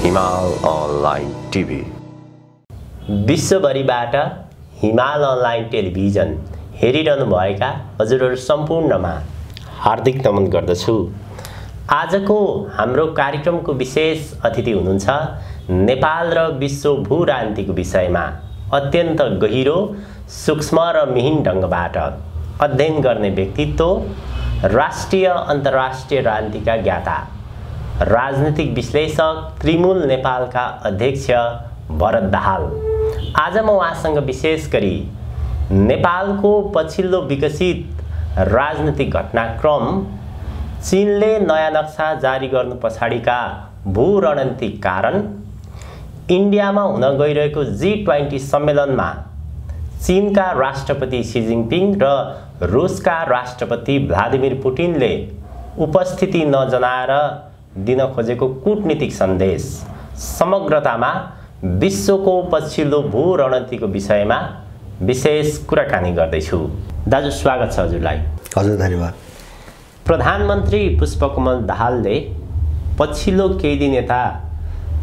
हिमाल online TV. विश्वभरिबाट हिमाल online television हेरिरहनुभएका हजुरहरू सम्पूर्णमा हार्दिक नमन गर्दछु। आजको हाम्रो कार्यक्रमको विशेष अतिथि हुनुहुन्छ नेपाल र विश्व भू-राजनीतिको विषयमा अत्यन्त गहिरो, सूक्ष्म र मिहिन ढङ्गबाट अध्ययन गर्ने व्यक्तित्व, राष्ट्रिय अन्तर्राष्ट्रिय राजनीतिका ज्ञाता, राजनीतिक विश्लेषक, त्रिमूल नेपालका अध्यक्ष भरत दाहाल। आज म उहाँसँग विशेष गरी नेपालको पछिल्लो विकसित राजनीतिक घटनाक्रम, चीनले नयाँ नक्सा जारी गर्नु पछाडिका भू-रणनीतिक कारण, इन्डियामा हुन गइरहेको G20 सम्मेलनमा चीनका राष्ट्रपति सी जिनपिङ र रुसका राष्ट्रपति भ्लादिमिर पुटिनले उपस्थिति नजनाएर दिन खोजेको कूटनीतिक सन्देश, समग्रतामा विश्वको पछिल्लो भू-रणनीतिको विषयमा विशेष कुराकानी गर्दैछु। दाजु, स्वागत छ हजुरलाई। हजुर, धन्यवाद। प्रधानमन्त्री पुष्पकमल दाहालले पछिल्लो केही दिन यता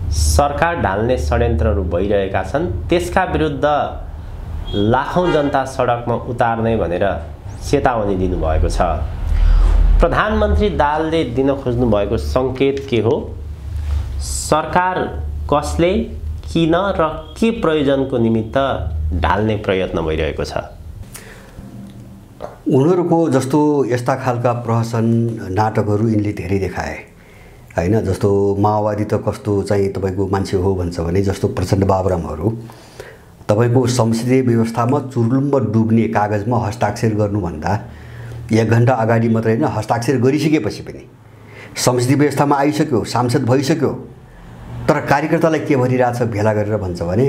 सरकार ढाल्ने षड्यन्त्रहरू भइरहेका छन्, त्यसका विरुद्ध लाखौं जनता सडकमा उतार्ने भनेर चेतावनी दिनुभएको छ। प्रधानमन्त्री दाहालले दिन खोज्नु भएको सङ्केत के हो? सरकार कसले, किन र के प्रयोजनको निमित्त ढाल्ने प्रयत्न भइरहेको छ? उनीहरूको जस्तो यस्ता खालका प्रहसन नाटकहरू यिनले धेरै देखाए हैन। जस्तो माओवादी त कस्तो चाहिँ तपाईको मान्छे हो भन्छ भने, जस्तो प्रचण्ड बाबुरामहरू तपाईको संसदीय व्यवस्थामा चुर्लुम्ब डुब्ने कागजमा हस्ताक्षर गर्नुभन्दा 1 घण्टा अगाडि मात्रै हैन, हस्ताक्षर गरिसकेपछि पनि संसदीय व्यवस्थामा आइसक्यो, सांसद भइसक्यो, तर कार्यकर्तालाई के भनिरहेछ भेला गरेर भन्छ भने,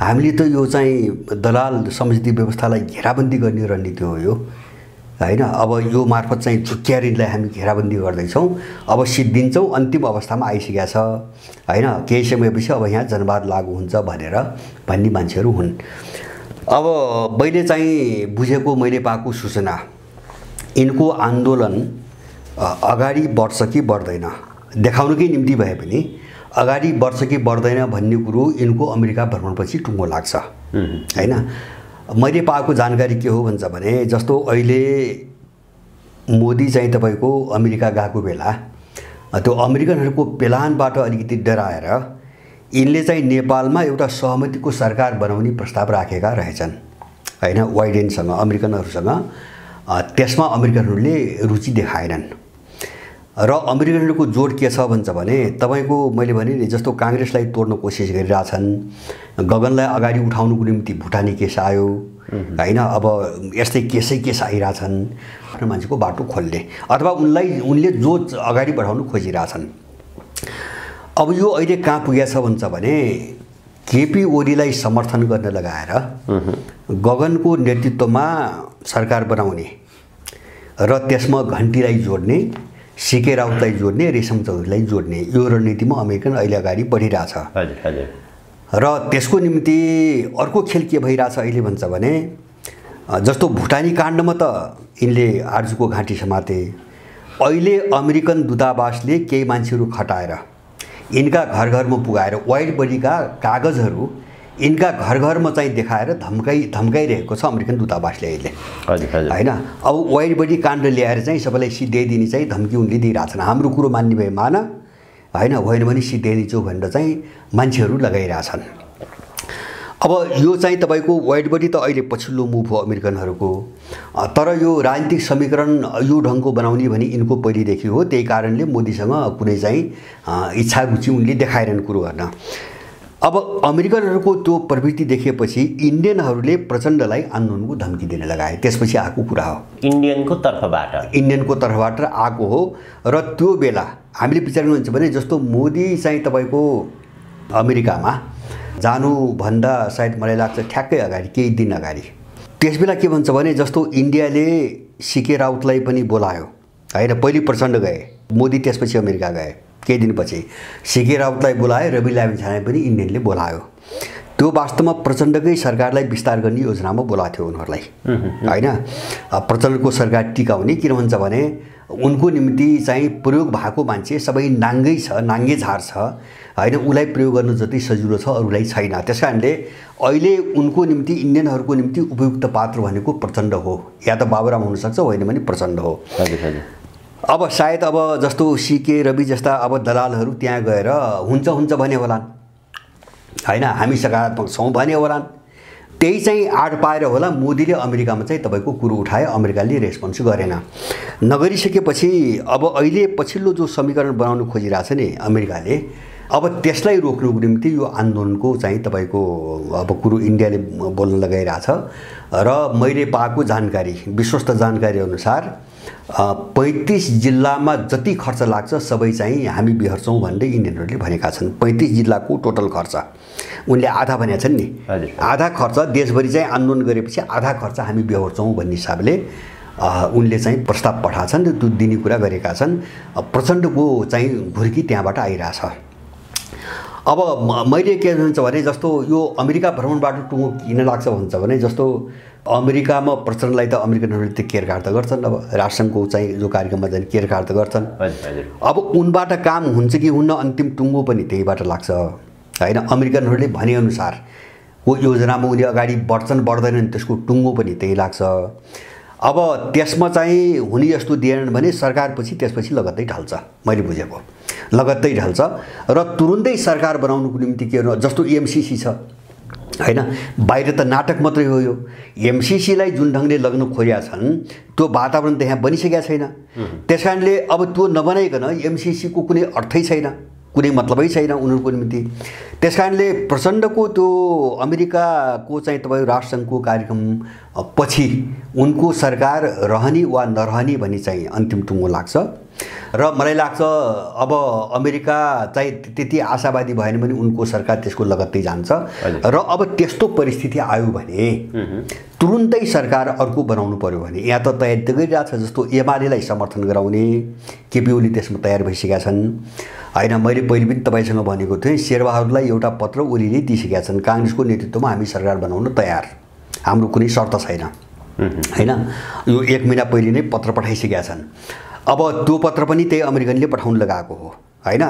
हामीले त यो चाहिँ दलाल संसदीय व्यवस्थालाई घेराबन्दी गर्ने रणनीति हो यो हैन। अब यो मार्फत चाहिँ झुक्क्यारिनलाई हामी घेराबन्दी गर्दैछौँ, अब सिद्धिन्छौँ, अन्तिम अवस्थामा आइसकेका छ हैन, केही समयपछि अब यहाँ जनवाद लागू हुन्छ भनेर भन्ने मान्छेहरू हुन्। अब मैले चाहिँ बुझेको, मैले पाएको सूचना, यिनको आन्दोलन अगाडि बढ्छ कि बढ्दैन देखाउनकै निम्ति भए पनि अगाडि बढ्छ कि बढ्दैन भन्ने कुरो यिनको अमेरिका भ्रमणपछि टुङ्गो लाग्छ हैन। मैले पाएको जानकारी के हो भन्छ भने, जस्तो अहिले मोदी चाहिँ तपाईको अमेरिका गएको बेला त्यो अमेरिकनहरूको प्लानबाट अलिकति डराएर यिनले चाहिँ नेपालमा एउटा सहमतिको सरकार बनाउने प्रस्ताव राखेका रहेछन् हैन, बाइडेनसँग, अमेरिकनहरूसँग। त्यसमा अमेरिकनहरूले रुचि देखाएनन् र अमेरिकनहरूको जोड के छ भन्छ भने, तपाईको मैले भने नि जस्तो काङ्ग्रेसलाई तोड्न कोसिस गरिरहेछन्, गगनलाई अगाडि उठाउनुको निम्ति भुटानी केस आयो हैन, अब यस्तै केस आइरहेछन्, आफ्नो मान्छेको बाटो खोल्ने अथवा उनले जो अगाडि बढाउन खोजिरहेछन्। अब यो अहिले कहाँ पुगेछ भन्छ भने, केपी ओलीलाई समर्थन गर्न लगाएर गगनको नेतृत्वमा सरकार बनाउने र त्यसमा घन्टीलाई जोड्ने, सीके राउतलाई जोड्ने, रेशम चौधरीलाई जोड्ने, यो रणनीतिमा अमेरिकन अहिले अगाडि बढिरहेछ। र त्यसको निम्ति अर्को खेल के भइरहेछ अहिले भन्छ भने, जस्तो भुटानी काण्डमा त यिनले आर्जुको घाँटी समाते, अहिले अमेरिकन दूतावासले केही मान्छेहरू खटाएर यिनका घरमा पुगाएर वाइड बडीका कागजहरू यिनका घरमा चाहिँ देखाएर धम्काइरहेको छ अमेरिकन दूतावासले अहिले हैन। अब वाइड बडी काण्ड ल्याएर चाहिँ सबैलाई सिध्याइदिने चाहिँ धम्की उनले दिइरहेछन्। हाम्रो कुरो मान्ने भए मान हैन, होइन भने सिध्याइदिन्छु भनेर चाहिँ मान्छेहरू लगाइरहेछन्। अब यो चाहिँ तपाईको वाइड बडी त अहिले पछिल्लो मुभ हो अमेरिकनहरूको, तर यो राजनीतिक समीकरण यो ढङ्गको बनाउने भने यिनको पहिलेदेखि हो। त्यही कारणले मोदीसँग कुनै चाहिँ इच्छा रुचि उनले देखाएनन् कुरो गर्न। अब अमेरिकनहरूको त्यो प्रवृत्ति देखेपछि इन्डियनहरूले प्रचण्डलाई आन्दोलनको धम्की दिन लगाए। त्यसपछि आएको कुरा हो, इन्डियनको तर्फबाट आएको हो। र त्यो बेला हामीले विचार गर्नुहुन्छ भने, जस्तो मोदी चाहिँ तपाईको अमेरिकामा जानुभन्दा सायद मलाई लाग्छ ठ्याक्कै अगाडि, केही दिन अगाडि, त्यसबेला के भन्छ भने, जस्तो इन्डियाले सीके राउतलाई पनि बोलायो हैन। पहिले प्रचण्ड गए, मोदी त्यसपछि अमेरिका गए, केही दिनपछि सीके राउतलाई बोलायो, रवि लामिछाने पनि इन्डियनले बोलायो। त्यो वास्तवमा प्रचण्डकै सरकारलाई विस्तार गर्ने योजनामा बोलाएको थियो उनीहरूलाई होइन। प्रचण्डको सरकार टिकाउने किन भन्छ भने उनको निम्ति चाहिँ प्रयोग भएको मान्छे सबै नाङ्गै छ, नाङ्गे झार छ होइन, उसलाई प्रयोग गर्न जति सजिलो छ अरूलाई छैन। त्यस कारणले अहिले उनको निम्ति इन्डियनहरूको निम्ति उपयुक्त पात्र भनेको प्रचण्ड हो, या त बाबुराम हुनसक्छ, होइन भने प्रचण्ड हो। अब सायद अब जस्तो सीके रवि जस्ता अब दलालहरू त्यहाँ गएर हुन्छ हुन्छ भने होलान् होइन, हामी सकारात्मक छौँ भने होलान्, त्यही चाहिँ आड पाएर होला मोदीले अमेरिकामा चाहिँ तपाईँको कुरो उठाए, अमेरिकाले रेस्पोन्स गरेन। नगरिसकेपछि अब अहिले पछिल्लो जो समीकरण बनाउन खोजिरहेछ नि अमेरिकाले, अब त्यसलाई रोक्नुको निम्ति यो आन्दोलनको चाहिँ तपाईँको अब कुरो इन्डियाले बोल्न लगाइरहेछ। र मैले पाएको जानकारी, विश्वस्त जानकारी अनुसार 35 जिल्लामा जति खर्च लाग्छ सबै चाहिँ हामी बिहोर्छौँ भन्दै इन्डियनहरूले भनेका छन्। 35 जिल्लाको टोटल खर्च उनले आधा भनेका छन् नि, आधा खर्च देशभरि चाहिँ आन्दोलन गरेपछि आधा खर्च हामी बिहोर्छौँ भन्ने हिसाबले उनले चाहिँ प्रस्ताव पठाएको छन्, त्यो दिने कुरा गरेका छन्। प्रचण्डको चाहिँ घुर्की त्यहाँबाट आइरहेछ। अब मैले के भन्छ भने जस्तो यो अमेरिका भ्रमणबाट टुङ्गो किन लाग्छ भन्छ भने जस्तो अमेरिकामा प्रचण्डलाई त अमेरिकनहरूले त केरकार त गर्छन्, अब राष्ट्रसङ्घको चाहिँ जो कार्यक्रममा चाहिँ केरकार त गर्छन्। अब उनबाट काम हुन्छ कि हुन्न अन्तिम टुङ्गो पनि त्यहीबाट लाग्छ होइन। अमेरिकनहरूले भनेअनुसारको योजनामा उनी अगाडि बढ्छन् बढ्दैनन् त्यसको टुङ्गो पनि त्यही लाग्छ। अब त्यसमा चाहिँ हुने जस्तो दिएनन् भने सरकारपछि त्यसपछि लगत्तै ढल्छ, मैले बुझेको लगत्तै ढल्छ। र तुरुन्तै सरकार बनाउनुको निम्ति के गर्नु, जस्तो एमसीसी छ होइन, बाहिर त नाटक मात्रै हो यो। एमसीसीलाई जुन ढङ्गले लग्न खोजेका छन् त्यो वातावरण त यहाँ बनिसकेका छैन। त्यस कारणले अब त्यो नबनाइकन एमसीसीको कुनै अर्थै छैन, कुनै मतलबै छैन उनीहरूको निम्ति। त्यस कारणले प्रचण्डको त्यो अमेरिकाको चाहिँ तपाईँ राष्ट्रसङ्घको कार्यक्रम पछि उनको सरकार रहने वा नरहने भन्ने चाहिँ अन्तिम टुङ्गो लाग्छ। र मलाई लाग्छ अब अमेरिका चाहिँ त्यति आशावादी भएन भने उनको सरकार त्यसको लगत्तै जान्छ। र अब त्यस्तो परिस्थिति आयो भने तुरुन्तै सरकार अर्को बनाउनु पर्यो भने यहाँ त तयारी त गरिरहेछ। जस्तो एमालेलाई समर्थन गराउने केपी ओली त्यसमा तयार भइसकेका छन् होइन। मैले पहिले पनि तपाईँसँग भनेको थिएँ, शेरबहादुरलाई एउटा पत्र ओलीले दिइसकेका छन्, काङ्ग्रेसको नेतृत्वमा हामी सरकार बनाउन तयार, हाम्रो कुनै शर्त छैन होइन। यो 1 महिना पहिले नै पत्र पठाइसकेका छन्। अब त्यो पत्र पनि त्यही अमेरिकनले पठाउन लगाएको हो होइन।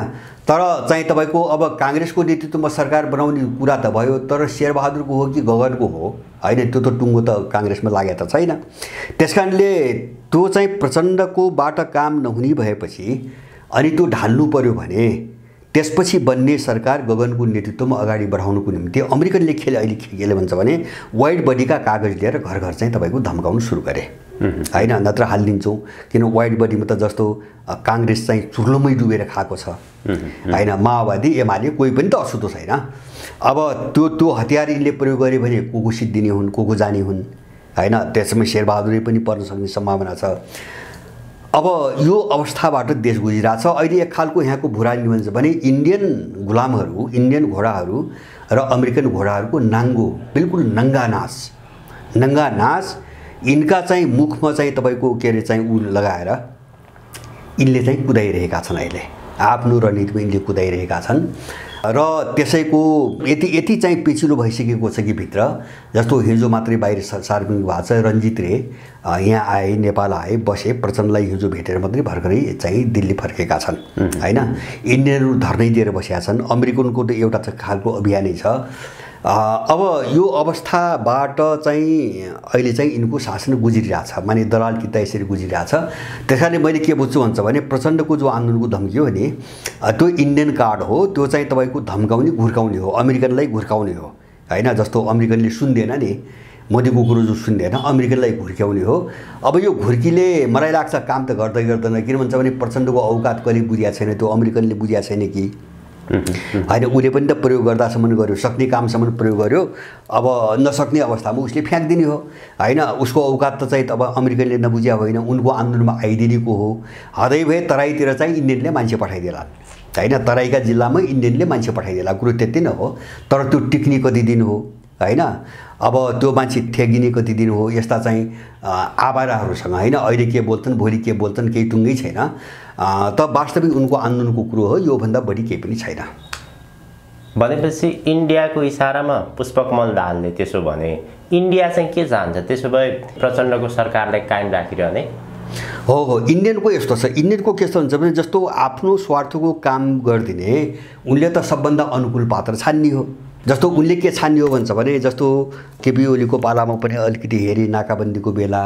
तर चाहिँ तपाईँको अब काङ्ग्रेसको नेतृत्वमा सरकार बनाउने कुरा त भयो, तर शेरबहादुरको हो कि गगनको हो होइन, त्यो त टुङ्गो त काङ्ग्रेसमा लागेको त छैन। त्यस कारणले त्यो चाहिँ प्रचण्डकोबाट काम नहुने भएपछि अनि त्यो ढाल्नु पर्यो भने त्यसपछि बन्ने सरकार गगनको नेतृत्वमा अगाडि बढाउनुको निम्ति अमेरिकनले अहिले के भन्छ भने वाइड बडीका कागज लिएर घर घर चाहिँ तपाईँको धम्काउनु सुरु गरे होइन। नत्र हालिदिन्छौँ, किन वाइड बडीमा त जस्तो काङ्ग्रेस चाहिँ चुर्लोमै डुबेर खाएको छ होइन, माओवादी एमाले कोही पनि त अछुतो छैन। अब त्यो हतियार यिनले प्रयोग गरे भने को सिद्धिने हुन्, को जाने हुन् होइन। त्यसमै शेरबहादुरै पनि पर्न सक्ने सम्भावना छ। अब यो अवस्थाबाट देश गुजिरहेछ। अहिले एक खालको यहाँको भुरानी भन्छ भने इन्डियन गुलामहरू, इन्डियन घोडाहरू र अमेरिकन घोडाहरूको नाङ्गो बिल्कुल नङ्गा नाच यिनका चाहिँ मुखमा चाहिँ तपाईँको के अरे चाहिँ ऊ लगाएर यिनले चाहिँ कुदाइरहेका छन्। अहिले आफ्नो रणनीतिमा यिनले कुदाइरहेका छन् र त्यसैको यति चाहिँ पेचिलो भइसकेको छ कि भित्र जस्तो हिजो मात्रै बाहिर सार्वजनिक भएको छ, रञ्जित रे यहाँ आए, नेपाल आए, बसे, प्रचण्डलाई हिजो भेटेर मात्रै भर्खरै चाहिँ दिल्ली फर्केका छन् होइन। इन्डियनहरू धर्नै दिएर बसेका छन्। अमेरिकनको त एउटा खालको अभियानै छ। अब यो अवस्थाबाट चाहिँ अहिले चाहिँ यिनको शासन गुजिरहेछ, माने दलाल किता यसरी गुजिरहेछ। त्यस कारणले मैले के बुझ्छु भन्छ भने प्रचण्डको जो आन्दोलनको धम्की हो नि त्यो इन्डियन कार्ड हो, त्यो चाहिँ तपाईँको धम्काउने घुर्काउने हो, अमेरिकनलाई घुर्काउने हो होइन। जस्तो अमेरिकनले सुन्दैन नि मोदीको कुरो जो सुन्दैन, अमेरिकनलाई घुर्क्याउने हो। अब यो घुर्कीले मलाई लाग्छ काम त गर्दैन, किन भन्छ भने प्रचण्डको औकात कहिले बुझिएको छैन, त्यो अमेरिकनले बुझिएको छैन कि होइन। उसले पनि त प्रयोग गर्दासम्म गर्यो, सक्ने कामसम्म प्रयोग गर्यो, अब नसक्ने अवस्थामा उसले फ्याँकिदिने हो होइन। उसको औकात त चाहिँ अब अमेरिकनले नबुझ्या होइन, उनको आन्दोलनमा आइदिनेको हो। हदै भए तराईतिर चाहिँ इन्डियनले मान्छे पठाइदिएला होइन, तराईका जिल्लामा इन्डियनले मान्छे पठाइदिएला, कुरो त्यति नै हो। तर त्यो टिक्ने कति दिन हो होइन, अब त्यो मान्छे ठेगिने कति दिन हो। यस्ता चाहिँ आवाराहरूसँग होइन अहिले के बोल्छन् भोलि के बोल्छन् केही टुङ्गै छैन। त वास्तविक उनको आन्दोलनको कुरो हो, योभन्दा बढी केही पनि छैन। भनेपछि इन्डियाको इसारामा पुष्पकमल दाहालले त्यसो भने इन्डिया चाहिँ के चाहन्छ? त्यसो भए प्रचण्डको सरकारलाई कायम राखिरहने? हो, इन्डियनको यस्तो छ। इन्डियनको के हुन्छ भने जस्तो आफ्नो स्वार्थको काम गरिदिने उनले त सबभन्दा अनुकूल पात्र छान्ने हो। जस्तो उनले के छान्ने हो भन्छ भने जस्तो केपी ओलीको पालामा पनि अलिकति हेरी नाकाबन्दीको बेला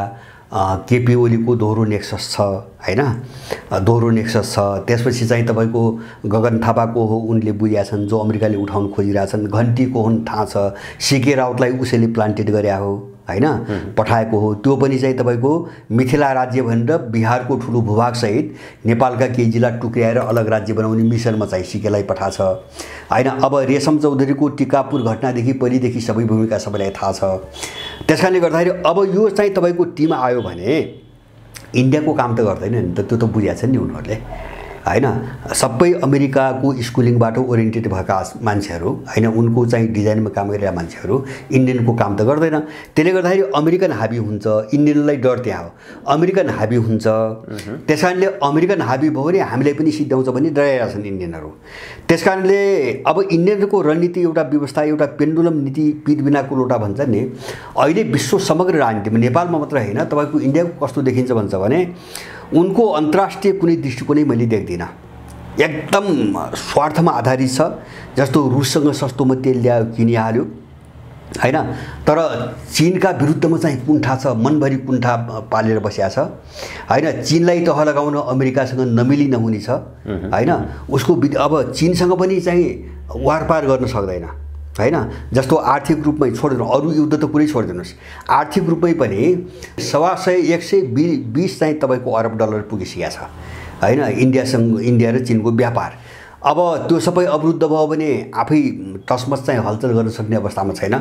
केपी ओलीको दोहोरो नेक्सस छ हैन, दोहोरो नेक्सस छ। त्यसपछि चाहिँ तपाईको गगन थापाको हो उनले बुझेका छन्, जो अमेरिकाले उठाउन खोजिरहेछन्। घन्टीको हुन थाहा छ, सीके राउतलाई उसैले प्लान्टेड गरे हो हैन, पठाएको हो। त्यो पनि चाहिँ तपाईको मिथिला राज्य भनेर बिहारको ठुलो भूभागसहित नेपालका केही जिल्ला टुक्र्याएर अलग राज्य बनाउने मिसनमा चाहिँ सीकेलाई पठाछ हैन। अब रेशम चौधरीको टिकापुर घटनादेखि पहिलेदेखि सबै भूमिका सबैलाई थाहा छ। त्यसकारणले गर्दाखेरि अब यो चाहिँ तपाईको टिम आयो भने इन्डियाको काम त गर्दैन नि त, त्यो त बुझेका छन् नि उनीहरूले हैन। सबै अमेरिकाको स्कुलिङबाट ओरिएन्टेड भएका मान्छेहरू हैन, उनको चाहिँ डिजाइनमा काम गरिरहेका मान्छेहरू इन्डियनको काम त गर्दैन। त्यसले गर्दाखेरि अमेरिकन हाबी हुन्छ, इन्डियनलाई डर त्यहाँ हो, अमेरिकन हाबी हुन्छ। त्यसकारणले अमेरिकन हाबी भयो भने हामीलाई पनि सिद्ध्याउँछ भन्ने डराइरहेका छन् इन्डियनहरू। त्यसकारणले अब इन्डियनको रणनीति एउटा व्यवस्था, एउटा पेन्डुलम नीति पित बिनाको लोटा भन्छ नि। अहिले विश्व समग्र राजनीतिमा नेपालमा मात्र होइन तपाईँको इन्डियाको कस्तो देखिन्छ भन्छ भने उनको अन्तर्राष्ट्रिय कुनै दृष्टिकोणै मैले देख्दिनँ, एकदम स्वार्थमा आधारित छ। जस्तो रुससँग सस्तोमा तेल ल्यायो किनिहाल्यो हैन, तर चीनका विरुद्धमा चाहिँ कुण्ठा छ, मनभरि कुण्ठा पालेर बसेको छ हैन। चीनलाई तह लगाउन अमेरिकासँग नमिली नहुने छ हैन। उसको अब चीनसँग पनि चाहिँ वारपार गर्न सक्दैन हैन। जस्तो आर्थिक रूपमै छोड्दिनु, अरू युद्ध त कुरै छोडिदिनुहोस्, आर्थिक रूपमै पनि 120 चाहिँ तपाईँको अरब डलर पुगिसकेको छ हैन इन्डियासँग, इन्डिया र चीनको व्यापार। अब त्यो सबै अवरुद्ध भयो भने आफै टसमस चाहिँ हलचल गर्न सक्ने अवस्थामा छैन।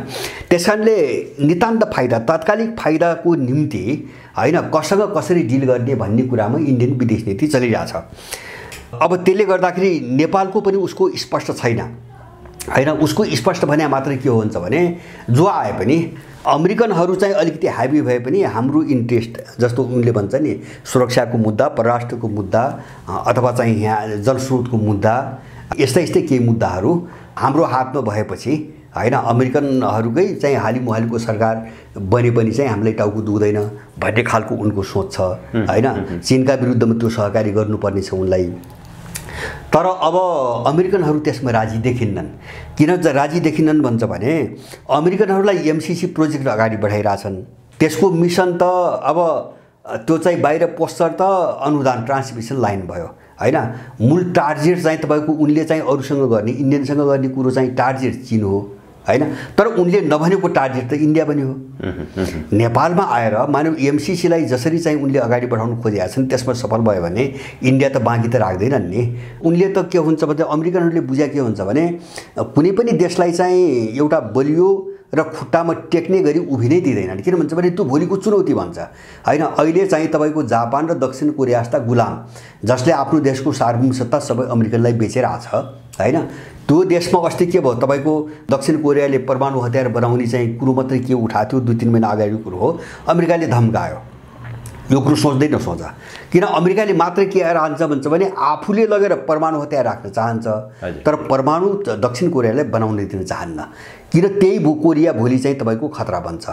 त्यसकारणले नितान्त फाइदा, तात्कालिक फाइदाको निम्ति हैन कसँग कसरी डिल गर्ने भन्ने कुरामा इन्डियन विदेश नीति चलिरहेछ। अब त्यसले गर्दाखेरि नेपालको पनि उसको स्पष्ट छैन हैन। उसको स्पष्ट भने मात्र के हो हुन्छ भने जो आए पनि अमेरिकनहरू चाहिँ अलिकति हाबी भए पनि हाम्रो इन्ट्रेस्ट जस्तो उनले भन्छ नि सुरक्षाको मुद्दा, परराष्ट्रको मुद्दा अथवा चाहिँ यहाँ जलस्रोतको मुद्दा, यस्तै केही मुद्दाहरू हाम्रो हातमा भएपछि हैन अमेरिकनहरूकै चाहिँ हालिमुहालीको सरकार बने पनि चाहिँ हामीलाई टाउको दुख्दैन भन्ने खालको उनको सोच छ हैन। चीनका विरुद्धमा त्यो सहकारी गर्नुपर्ने छ उनलाई। तर अब अमेरिकनहरू त्यसमा राजी देखिन्नन्। किन राजी देखिन्नन् भन्छ भने अमेरिकनहरूलाई एमसीसी प्रोजेक्ट अगाडि बढाइरहेछन्। त्यसको मिसन त अब त्यो चाहिँ बाहिर पोस्टर त अनुदान ट्रान्समिसन लाइन भयो हैन। मूल टार्गेट चाहिँ तपाईँको उनले चाहिँ अरूसँग गर्ने, इन्डियनसँग गर्ने कुरो चाहिँ टार्गेट चीन हो हैन। तर उनले नभनेको टार्गेट त इन्डिया पनि हो। नेपालमा आएर मानव एमसीसीलाई जसरी चाहिँ उनले अगाडि बढाउन खोजेका छन् त्यसमा सफल भयो भने इन्डिया त बाँकी त राख्दैनन् नि। उनले त के हुन्छ भने अमेरिकनहरूले बुझ्या के हुन्छ भने कुनै पनि देशलाई चाहिँ एउटा बलियो र खुट्टामा टेक्ने गरी उभिनै दिँदैनन्। किन भन्छ भने त्यो भोलिको चुनौती भन्छ हैन। अहिले चाहिँ तपाईँको जापान र दक्षिण कोरिया जस्ता गुलाम जसले आफ्नो देशको सार्वभौमसत्ता सबै अमेरिकनलाई बेचेर आछ हैन। त्यो देशमा अस्ति के भयो तपाईँको दक्षिण कोरियाले परमाणु हतियार बनाउने चाहिँ कुरो मात्रै के उठाएको थियो 2-3 महिना अगाडिको कुरो हो। अमेरिकाले धम्कायो, यो कुरो सोच्दै नसोचा। किन अमेरिकाले मात्रै के चाहन्छ भन्छ भने आफूले लगेर परमाणु हतियार राख्न चाहन्छ, तर परमाणु दक्षिण कोरियालाई बनाउन दिन चाहन्न। किन त्यही कोरिया भोलि चाहिँ तपाईँको खतरा बन्छ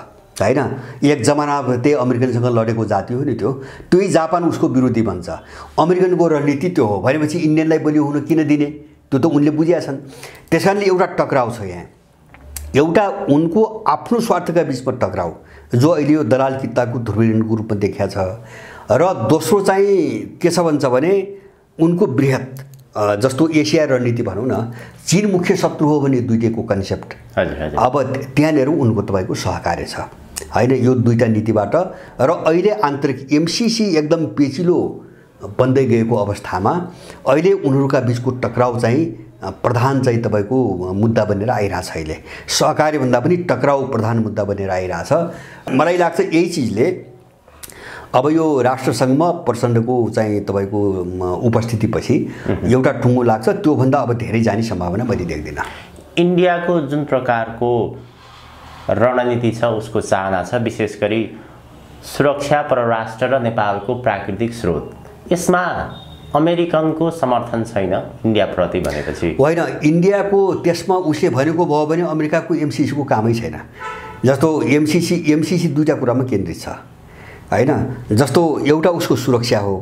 हैन। एक जमाना त्यही अमेरिकनसँग लडेको जाति हो नि त्यो, त्यही जापान उसको विरोधी बन्छ। अमेरिकनको रणनीति त्यो हो भनेपछि इन्डियनलाई बलियो हुन किन दिने, त्यो त उनले बुझेका छन्। त्यसकारणले एउटा टक्राउ छ यहाँ, एउटा उनको आफ्नो स्वार्थका बिचमा टक्राउ जो अहिले यो दलाल कित्ताको ध्रुवीकरणको रूपमा देखिया छ। र दोस्रो चाहिँ के छ भन्छ भने उनको बृहत जस्तो एसिया रणनीति भनौँ न, चीन मुख्य शत्रु हो भने दुईटैको कन्सेप्ट अब त्यहाँनिर उनको तपाईँको सहकार्य छ हैन यो दुईटा नीतिबाट। र अहिले आन्तरिक एमसीसी एकदम पेचिलो बन्दै गएको अवस्थामा अहिले उनीहरूका बिचको टक्राउ चाहिँ प्रधान चाहिँ तपाईँको मुद्दा बनेर आइरहेछ। अहिले सहकार्य भन्दा पनि टक्राउ प्रधान मुद्दा बनेर आइरहेछ। मलाई लाग्छ यही चिजले अब यो राष्ट्रसङ्घमा प्रचण्डको चाहिँ तपाईँको उपस्थितिपछि एउटा टुङ्गो लाग्छ, त्योभन्दा अब धेरै जाने सम्भावना मैले देख्दिनँ। इन्डियाको जुन प्रकारको रणनीति छ उसको चाहना छ, विशेष गरी सुरक्षा, परराष्ट्र र नेपालको प्राकृतिक स्रोत, यसमा अमेरिकनको समर्थन छैन इन्डियाप्रति भनेपछि? होइन, इन्डियाको त्यसमा उसले भनेको भयो भने अमेरिकाको एमसिसीको कामै छैन। जस्तो एमसिसी दुईवटा कुरामा केन्द्रित छ होइन। जस्तो एउटा उसको सुरक्षा हो,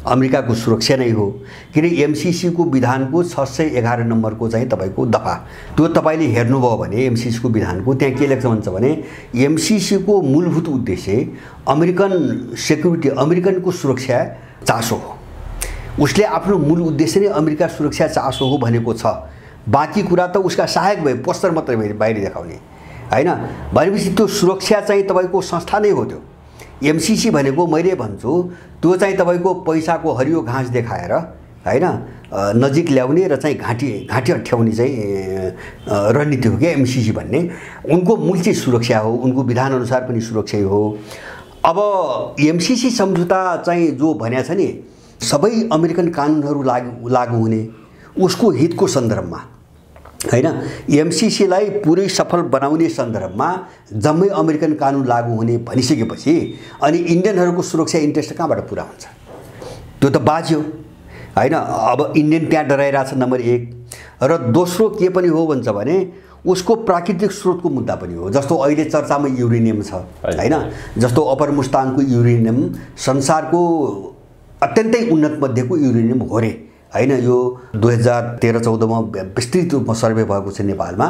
अमेरिकाको सुरक्षा नै हो। किन एमसिसीको विधानको 611 नम्बरको चाहिँ तपाईँको दफा त्यो तपाईँले हेर्नुभयो भने एमसिसीको विधानको त्यहाँ के लेख्छ भन्छ भने एमसिसीको मूलभूत उद्देश्य अमेरिकन सेक्युरिटी, अमेरिकनको सुरक्षा चासो हो। उसले आफ्नो मूल उद्देश्य नै अमेरिका सुरक्षा चासो हो भनेको छ। बाँकी कुरा त उसका सहायक भए, पोस्टर मात्रै बाहिर देखाउने होइन। भनेपछि त्यो सुरक्षा चाहिँ तपाईँको संस्था नै हो। त्यो एमसिसी भनेको मैले भन्छु त्यो चाहिँ तपाईँको पैसाको हरियो घाँस देखाएर होइन नजिक ल्याउने र चाहिँ घाँटी अठ्याउने चाहिँ रणनीति हो क्या एमसिसी भन्ने। उनको मूल चाहिँ सुरक्षा हो, उनको विधानअनुसार पनि सुरक्षा हो। अब एमसिसी सम्झौता चाहिँ जो भनेको छ नि सबै अमेरिकन कानुनहरू लागू हुने उसको हितको सन्दर्भमा होइन, एमसिसीलाई पुरै सफल बनाउने सन्दर्भमा जम्मै अमेरिकन कानुन लागू हुने भनिसकेपछि अनि इन्डियनहरूको सुरक्षा इन्ट्रेस्ट कहाँबाट पुरा हुन्छ? त्यो त बाज्यो होइन। अब इन्डियन त्यहाँ डराइरहेछ नम्बर 1, र दोस्रो के पनि हो भन्छ भने उसको प्राकृतिक स्रोतको मुद्दा पनि हो। जस्तो अहिले चर्चामा युरेनियम छ होइन। जस्तो अपर मुस्ताङको युरेनियम संसारको अत्यन्तै उन्नत मध्येको युरेनियम हो रे होइन। यो 2013-14मा विस्तृत रूपमा सर्वे भएको छ नेपालमा।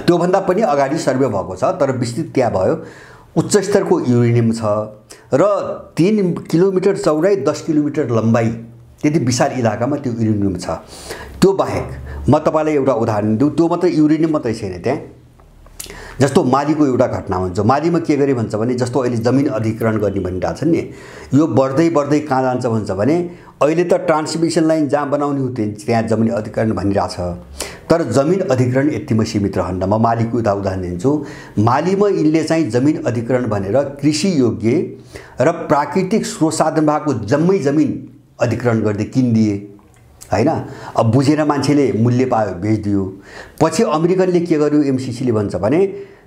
त्योभन्दा पनि अगाडि सर्वे भएको छ तर विस्तृत त्यहाँ भयो। उच्च स्तरको युरेनियम छ र 3 किलोमिटर चौडाइ 10 किलोमिटर लम्बाइ त्यति विशाल इलाकामा त्यो युरेनियम छ। त्यो बाहेक म तपाईँलाई एउटा उदाहरण दिउँ, त्यो मात्रै युरेनियम मात्रै छैन त्यहाँ। जस्तो मालीको एउटा घटना हुन्छ। मालीमा के गरे भन्छ भने जस्तो अहिले जमिन अधिग्रहण गर्ने भनिरहेको छ नि, यो बढ्दै बढ्दै कहाँ जान्छ भन्छ भने अहिले त ट्रान्समिसन लाइन जहाँ बनाउने हो त्यहाँ जमिन अधिग्रहण भनिरहेछ। तर जमिन अधिग्रहण यतिमा सीमित रहन्न। म मालीको उदाहरण दिन्छु। मालीमा यिनले चाहिँ जमिन अधिग्रहण भनेर कृषि योग्य र प्राकृतिक स्रोत साधन भएको जम्मै जमिन अधिग्रहण गर्दै किनिदिए होइन। अब बुझेर मान्छेले मूल्य पायो, बेचिदियो। पछि अमेरिकनले के गर्यो, एमसिसीले भन्छ भने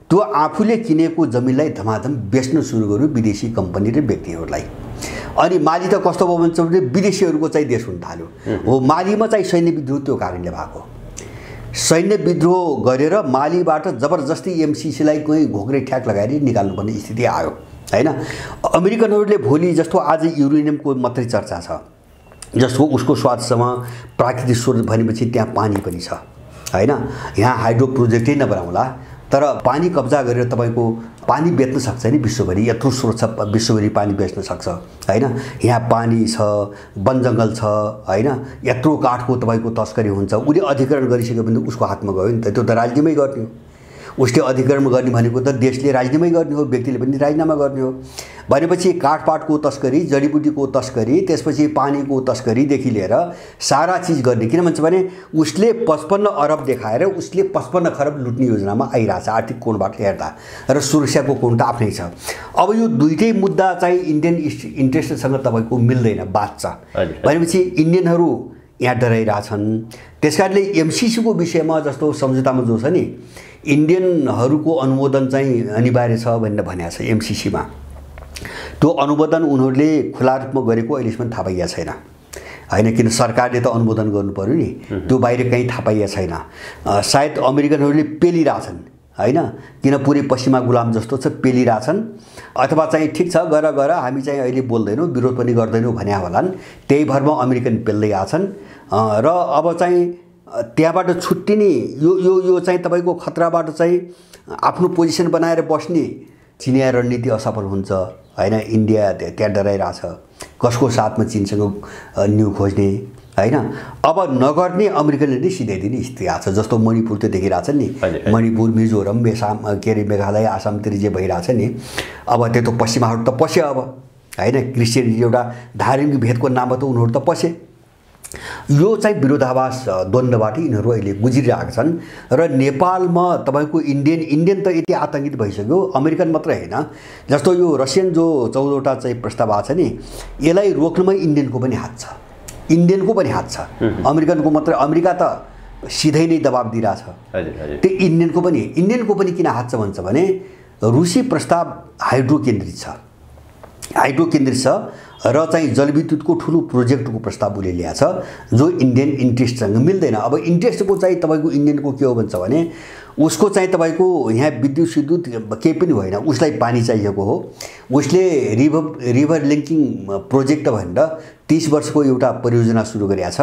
त्यो आफूले किनेको जमिनलाई धमाधम बेच्न सुरु गर्यो विदेशी कम्पनी र व्यक्तिहरूलाई। अनि माली त कस्तो भयो भन्छ भने विदेशीहरूको चाहिँ देश हुन थाल्यो। हो, मालीमा चाहिँ सैन्य विद्रोह त्यो कारणले भएको। सैन्य विद्रोह गरेर मालीबाट जबरजस्ती एमसिसीलाई कोही घोक्रे ठ्याक लगाएर निकाल्नुपर्ने स्थिति आयो होइन। अमेरिकनहरूले भोलि जस्तो आज युरेनियमको मात्रै चर्चा छ, जसको उसको स्वादसम्म प्राकृतिक स्रोत भनेपछि त्यहाँ पानी पनि छ होइन। यहाँ हाइड्रो प्रोजेक्टै नबनाउला तर पानी कब्जा गरेर तपाईँको पानी बेच्न सक्छ नि विश्वभरि। यत्रो स्रोत छ, विश्वभरि पानी बेच्न सक्छ होइन। यहाँ पानी छ, वन जङ्गल छ होइन। यत्रो काठको तपाईँको तस्करी हुन्छ। उसले अधिग्रहण गरिसक्यो भने उसको हातमा गयो नि त। त्यो त राजनीतिमै गर्ने हो। उसले अधिग्रहण गर्ने भनेको त देशले राजीनामै गर्ने हो, व्यक्तिले पनि राजीनामा गर्ने हो। भनेपछि काठपाटको तस्करी, जडीबुटीको तस्करी, त्यसपछि पानीको तस्करीदेखि लिएर सारा चिज गर्ने। किन भन्छ भने उसले 55 अरब देखाएर उसले 55 खरब लुट्ने योजनामा आइरहेछ आर्थिक कोणबाट हेर्दा, र सुरक्षाको कोण त आफ्नै छ। अब यो दुईटै मुद्दा चाहिँ इन्डियन इन्ट्रेस्टसँग तपाईँको मिल्दैन, बाँच्छ। भनेपछि इन्डियनहरू यहाँ डराइरहेछन्। त्यसकारणले एमसिसीको विषयमा जस्तो सम्झौतामा जो छ नि इन्डियनहरूको अनुमोदन चाहिँ अनिवार्य छ भनेर भनेको छ एमसिसीमा। त्यो अनुमोदन उनीहरूले खुला रूपमा गरेको अहिलेसम्म थाहा पाइएको छैन होइन। किन सरकारले त अनुमोदन गर्नु पर्यो नि, त्यो बाहिर कहीँ थाहा पाइएको छैन। सायद अमेरिकनहरूले पेलिरहेछन् होइन। किन पुरै पश्चिमा गुलाम जस्तो छ, पेलिरहेछन्। अथवा चाहिँ ठिक छ गर हामी चाहिँ अहिले बोल्दैनौँ, विरोध पनि गर्दैनौँ भन्या होलान्। त्यही भरमा अमेरिकन पेल्दै आछन् र अब चाहिँ त्यहाँबाट छुट्टिने यो चाहिँ तपाईँको खतराबाट चाहिँ आफ्नो पोजिसन बनाएर बस्ने चिनिया रणनीति असफल हुन्छ होइन। इन्डिया त्यहाँ डराइरहेछ, कसको साथमा चीनसँग न्यु खोज्ने होइन। अब नगर्ने अमेरिकनले नै सिधाइदिने स्थिति आएको छ। जस्तो मणिपुर त देखिरहेछ नि, मणिपुर, मिजोरम, मेघालय, आसामतिर जे भइरहेछ नि। अब त्यो त पश्चिमाहरू त पसे अब होइन। क्रिस्चियनिटी एउटा धार्मिक भेदको नाममा त उनीहरू त पसे। यो चाहिँ विरोधाभास द्वन्द्वबाट यिनीहरू अहिले गुज्रिरहेका छन्। र नेपालमा तपाईँको इन्डियन त यति आतङ्कित भइसक्यो, अमेरिकन मात्रै होइन। जस्तो यो रसियन जो 14वटा चाहिँ प्रस्ताव आएको छ नि, यसलाई रोक्नमा इन्डियनको पनि हात छ, इन्डियनको पनि हात छ। अमेरिकनको मात्रै, अमेरिका त सिधै नै दबाब दिइरहेछ। त्यो इन्डियनको पनि किन हात छ भन्छ भने रुसी प्रस्ताव हाइड्रो केन्द्रित छ हाइड्रो केन्द्रित छ र चाहिँ जलविद्युतको ठुलो प्रोजेक्टको प्रस्ताव उसले ल्याएको छ जो इन्डियन इन्ट्रेस्टसँग मिल्दैन। अब इन्ट्रेस्टको चाहिँ तपाईँको इन्डियनको के हो भन्छ भने उसको चाहिँ तपाईँको यहाँ विद्युत केही पनि होइन, उसलाई पानी चाहिएको हो। उसले रिभर लिङ्किङ प्रोजेक्ट भनेर 30 वर्षको एउटा परियोजना सुरु गरेको छ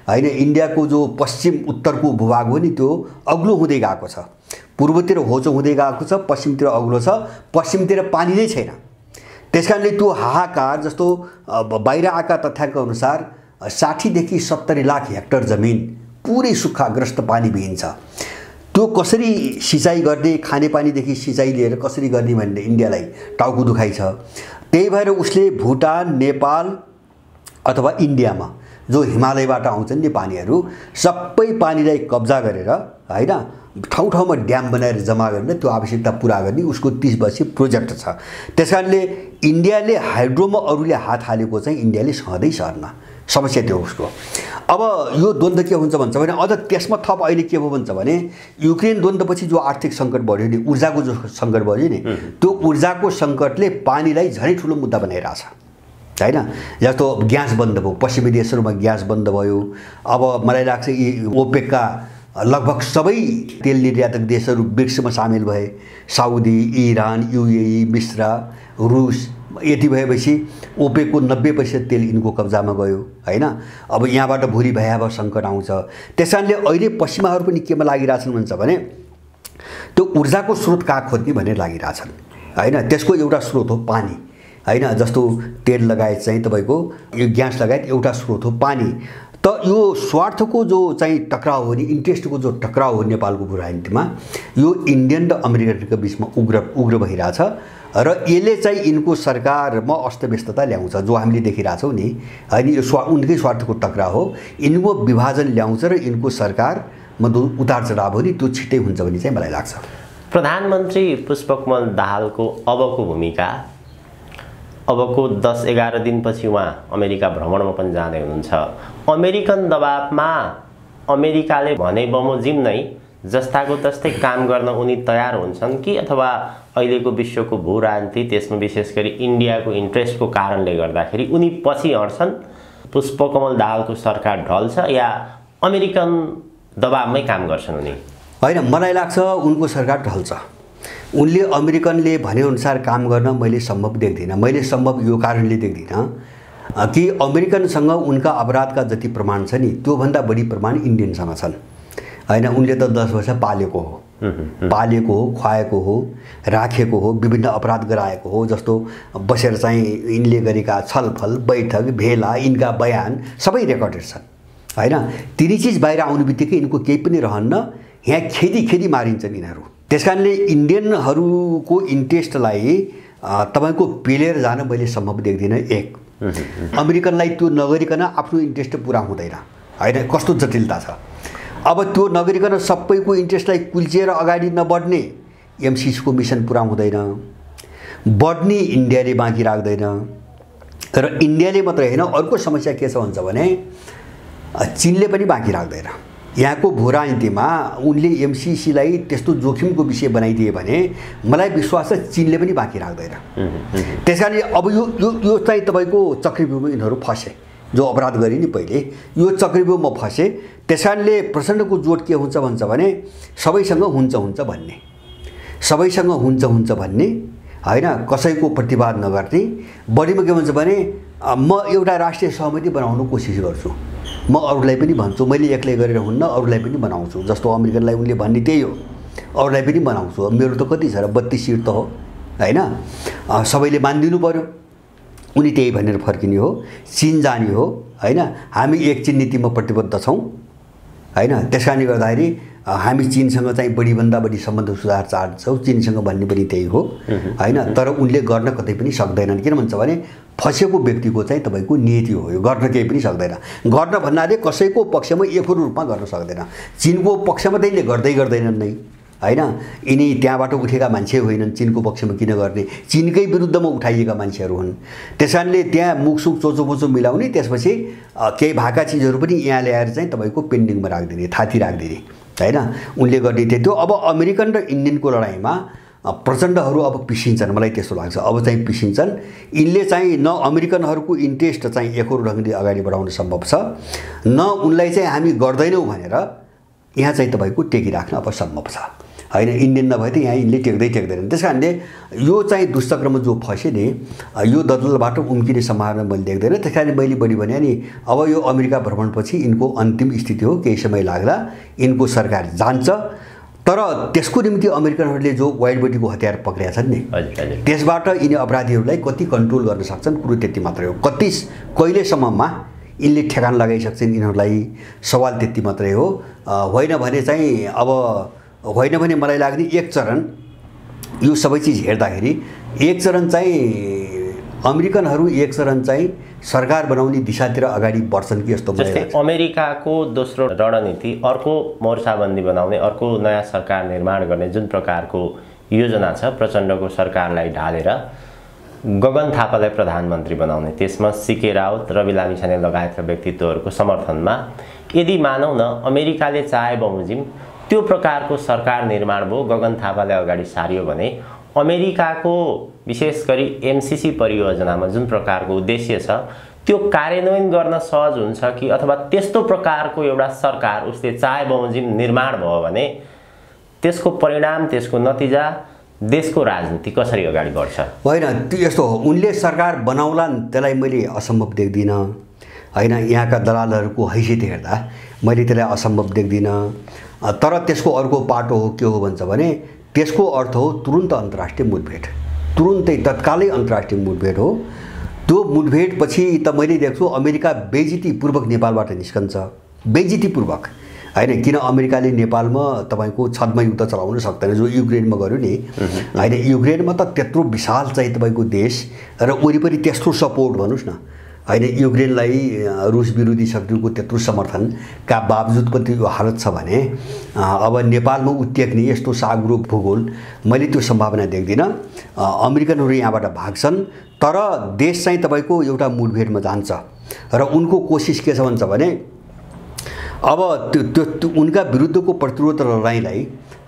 होइन। इन्डियाको जो पश्चिम उत्तरको भूभाग हो नि त्यो अग्लो हुँदै गएको छ, पूर्वतिर होचो हुँदै गएको छ, पश्चिमतिर अग्लो छ, पश्चिमतिर पानी नै छैन। त्यसकारणले त्यो हाहाकार जस्तो बाहिर आएका तथ्याङ्क अनुसार 60 देखि 70 लाख हेक्टर जमिन पुरै सुक्खाग्रस्त पानीविहीन छ। त्यो कसरी सिँचाइ गर्ने, खानेपानीदेखि सिँचाइ लिएर कसरी गर्ने भन्ने इन्डियालाई टाउको दुखाइ छ। त्यही भएर उसले भुटान, नेपाल अथवा इन्डियामा जो हिमालयबाट आउँछन् नि पानीहरू सबै पानीलाई कब्जा गरेर होइन ठाउँ ठाउँमा ड्याम बनाएर जम्मा गरेर त्यो आवश्यकता पुरा गर्ने उसको 30 वर्षीय प्रोजेक्ट छ। त्यसकारणले इन्डियाले हाइड्रोमा अरूले हात हालेको चाहिँ इन्डियाले सहँदै सर्न, समस्या त्यो उसको। अब यो द्वन्द्व के हुन्छ भन्छ भने अझ त्यसमा थप अहिले के भयो भन्छ भने युक्रेन द्वन्द्वपछि जो आर्थिक सङ्कट बढ्यो नि, ऊर्जाको जो सङ्कट बढ्यो नि, त्यो ऊर्जाको सङ्कटले पानीलाई झनै ठुलो मुद्दा बनाइरहेछ होइन। जस्तो ग्यास बन्द भयो, पश्चिमी देशहरूमा ग्यास बन्द भयो। अब मलाई लाग्छ यी ओपेकका लगभग सबै तेल निर्यातक देशहरू ब्रिक्समा सामेल भए, साउदी, इरान, युएई, मिस्र, रुस। यति भएपछि ओपेकको 90% तेल यिनको कब्जामा गयो होइन। अब यहाँबाट भोलि भयावह सङ्कट आउँछ। त्यसकारणले अहिले पश्चिमाहरू पनि केमा लागिरहेछन् भन्छ भने त्यो ऊर्जाको स्रोत कहाँ खोज्ने भनेर लागिरहेछन् होइन। त्यसको एउटा स्रोत हो पानी होइन। जस्तो तेल लगायत चाहिँ तपाईँको यो ग्यास लगायत एउटा स्रोत हो पानी। त यो स्वार्थको जो चाहिँ टक्राउ हो नि, इन्ट्रेस्टको जो टक्राउ हो नेपालको राजनीतिमा, यो इन्डियन र अमेरिकनको बिचमा उग्र भइरहेछ र यसले चाहिँ यिनको सरकारमा अस्तव्यस्तता ल्याउँछ जो हामीले देखिरहेछौँ नि होइन। यो उनकै स्वार्थको टक्राउ हो, यिनको विभाजन ल्याउँछ र यिनको सरकारमा उतार चढाव हो नि त्यो छिट्टै हुन्छ भन्ने चाहिँ मलाई लाग्छ। प्रधानमन्त्री पुष्पकमल दाहालको अबको भूमिका, अबको 10-11 दिनपछि उहाँ अमेरिका भ्रमणमा पनि जाँदै हुनुहुन्छ। अमेरिकन दबावमा अमेरिकाले भने बमोजिम नै जस्ताको तस्तै काम गर्न उनी तयार हुन्छन् कि अथवा अहिलेको विश्वको भू राजनीति त्यसमा विशेष गरी इन्डियाको इन्ट्रेस्टको कारणले गर्दाखेरि उनी पछि हट्छन्, पुष्पकमल दाहालको सरकार ढल्छ या अमेरिकन दबावमै काम गर्छन् उनी? होइन, मलाई लाग्छ उनको सरकार ढल्छ। उनले अमेरिकनले भनेअनुसार काम गर्न मैले सम्भव देख्दिनँ। मैले सम्भव यो कारणले देख्दिनँ कि अमेरिकनसँग उनका अपराधका जति प्रमाण छ नि त्योभन्दा बढी प्रमाण इन्डियनसँग छन् होइन। उनले त 10 वर्ष पालेको हो, खुवाएको हो, राखेको हो, विभिन्न अपराध गराएको हो। जस्तो बसेर चाहिँ यिनले गरेका छलफल, बैठक, भेला, यिनका बयान सबै रेकर्डेड छन् होइन। तिनी चिज बाहिर आउनु बित्तिकै यिनको केही पनि रहन्न, यहाँ खेदी मारिन्छन् यिनीहरू। त्यसकारणले इन्डियनहरूको इन्ट्रेस्टलाई तपाईँको पेलेर जान मैले सम्भव देख्दिनँ। एक अमेरिकनलाई त्यो नगरिकन आफ्नो इन्ट्रेस्ट पुरा हुँदैन होइन। कस्तो जटिलता छ। अब त्यो नगरिकन सबैको इन्ट्रेस्टलाई कुल्चिएर अगाडि नबढ्ने एमसिसीको मिसन पुरा हुँदैन, बढ्ने इन्डियाले बाँकी राख्दैन। र इन्डियाले मात्रै होइन, अर्को समस्या के छ भन्छ भने चीनले पनि बाँकी राख्दैन। यहाँको भू राजनीतिमा उनले एमसिसीलाई त्यस्तो जोखिमको विषय बनाइदिए भने मलाई विश्वास छ चीनले पनि बाँकी राख्दैन। त्यसकारणले अब यो चाहिँ तपाईँको चक्रव्यूहमा यिनीहरू फसे, जो अपराध गरे नि पहिले यो चक्रव्यूहमा फसे। त्यसकारणले प्रचण्डको जोड के हुन्छ भन्छ भने सबैसँग हुन्छ भन्ने होइन, कसैको प्रतिवाद नगर्ने। बढीमा के भन्छ भने म एउटा राष्ट्रिय सहमति बनाउनु कोसिस गर्छु, म अरूलाई पनि भन्छु, मैले एक्लै गरेर हुन्न अरूलाई पनि बनाउँछु। जस्तो अमेरिकनलाई उनले भन्ने त्यही हो, अरूलाई पनि बनाउँछु। मेरो त कति छ र 32 सिट त हो होइन, सबैले मानिदिनु पर्यो। उनी त्यही भनेर फर्किने हो, चीन जाने हो होइन। हामी एक चीन नीतिमा प्रतिबद्ध छौँ होइन। त्यसकारणले गर्दाखेरि हामी चीनसँग चाहिँ बढीभन्दा बढी सम्बन्ध सुधार चाहन्छौँ, चीनसँग भन्ने पनि त्यही हो होइन। तर उनले गर्न कतै पनि सक्दैनन्। किन भन्छ भने फसेको व्यक्तिको चाहिँ तपाईँको नीति हो, यो गर्न केही पनि सक्दैन। गर्न भन्नाले कसैको पक्षमा एकरो रूपमा गर्न सक्दैन। चीनको पक्षमा त यिनले गर्दैनन् नै होइन। यिनी त्यहाँबाट उठेका मान्छे होइनन्, चीनको पक्षमा किन गर्ने, चीनकै विरुद्धमा उठाइएका मान्छेहरू हुन्। त्यसकारणले त्यहाँ मुखसुख चोचोपोचो मिलाउने, त्यसपछि केही भएका चिजहरू पनि यहाँ ल्याएर चाहिँ तपाईँको पेन्डिङमा राखिदिने, थाती राखिदिने होइन। उनले गर्ने थियो। अब अमेरिकन र इन्डियनको लडाइँमा प्रचण्डहरू अब पिसिन्छन्, मलाई त्यस्तो लाग्छ। अब चाहिँ पिसिन्छन्। यिनले चाहिँ न अमेरिकनहरूको इन्ट्रेस्ट चाहिँ एकहोरो ढङ्गले अगाडि बढाउन सम्भव छ, न उनलाई चाहिँ हामी गर्दैनौँ भनेर यहाँ चाहिँ तपाईँको टेकिराख्न अब सम्भव छ होइन। इन्डियन नभए त यहाँ यिनले टेक्दैनन्। त्यस कारणले यो चाहिँ दुष्चक्रमा जो फसे नि, यो दलदलबाट उम्किने सम्भावना मैले देख्दैन। त्यस कारण मैले बढी भने नि अब यो अमेरिका भ्रमणपछि यिनको अन्तिम स्थिति हो, केही समय लाग्ला यिनको सरकार जान्छ। तर त्यसको निम्ति अमेरिकनहरूले जो वाइड बडीको हतियार पक्रिया छन् नि, त्यसबाट यिनी अपराधीहरूलाई कति कन्ट्रोल गर्न सक्छन्, कुरो त्यति मात्रै हो। कहिलेसम्ममा यिनले ठेगान लगाइसक्छन् यिनीहरूलाई, सवाल त्यति मात्रै हो। होइन भने चाहिँ अब होइन भने मलाई लाग्ने एक चरण यो सबै चिज हेर्दाखेरि एक चरण चाहिँ अमेरिकनहरू एक चरण चाहिँ सरकार बनाउने दिशातिर अगाडि बढ्छन् कि जस्तो। जस्तै अमेरिकाको दोस्रो रणनीति अर्को मोर्चाबन्दी बनाउने, अर्को नयाँ सरकार निर्माण गर्ने जुन प्रकारको योजना छ, प्रचण्डको सरकारलाई ढालेर गगन थापालाई प्रधानमन्त्री बनाउने, त्यसमा सीके राउत, रवि लामिछाने लगायतका व्यक्तित्वहरूको समर्थनमा यदि मानौँ न अमेरिकाले चाहे बमोजिम त्यो प्रकारको सरकार निर्माण भयो, गगन थापालाई अगाडि सारियो भने अमेरिकाको विशेष गरी एमसिसी परियोजनामा जुन प्रकारको उद्देश्य छ त्यो कार्यान्वयन गर्न सहज हुन्छ कि, अथवा त्यस्तो प्रकारको एउटा सरकार उसले चाहे बमोजिम निर्माण भयो भने त्यसको परिणाम, त्यसको नतिजा देशको राजनीति कसरी अगाडि बढ्छ? होइन, त्यो यस्तो हो, उनले सरकार बनाउलान्, त्यसलाई मैले असम्भव देख्दिनँ होइन। यहाँका दलालहरूको हैसियत हेर्दा मैले त्यसलाई असम्भव देख्दिनँ। तर त्यसको अर्को पाटो हो के हो भन्छ भने त्यसको अर्थ हो तुरुन्त अन्तर्राष्ट्रिय मुठभेड, तुरुन्तै तत्कालै अन्तर्राष्ट्रिय मुठभेड हो। त्यो मुठभेडपछि त मैले देख्छु अमेरिका बेइज्जतीपूर्वक नेपालबाट निस्कन्छ, बेइज्जतीपूर्वक होइन। किन अमेरिकाले नेपालमा तपाईँको छद्म युद्ध चलाउन सक्दैन, जो युक्रेनमा गर्यो नि होइन। युक्रेनमा त त्यत्रो विशाल चाहिँ तपाईँको देश र वरिपरि त्यस्तो सपोर्ट भन्नुहोस् न होइन, युक्रेनलाई रुस विरोधी शक्तिको त्यत्रो समर्थनका बावजुद पनि यो हालत छ भने अब नेपालमा उत्तेक्ने यस्तो साग्रो भूगोल मैले त्यो सम्भावना देख्दिनँ। अमेरिकनहरू यहाँबाट भाग्छन्, तर देश चाहिँ तपाईँको एउटा मुठभेडमा जान्छ र उनको कोसिस के छ भन्छ भने अब त्यो उनका विरुद्धको प्रतिरोध लडाइँलाई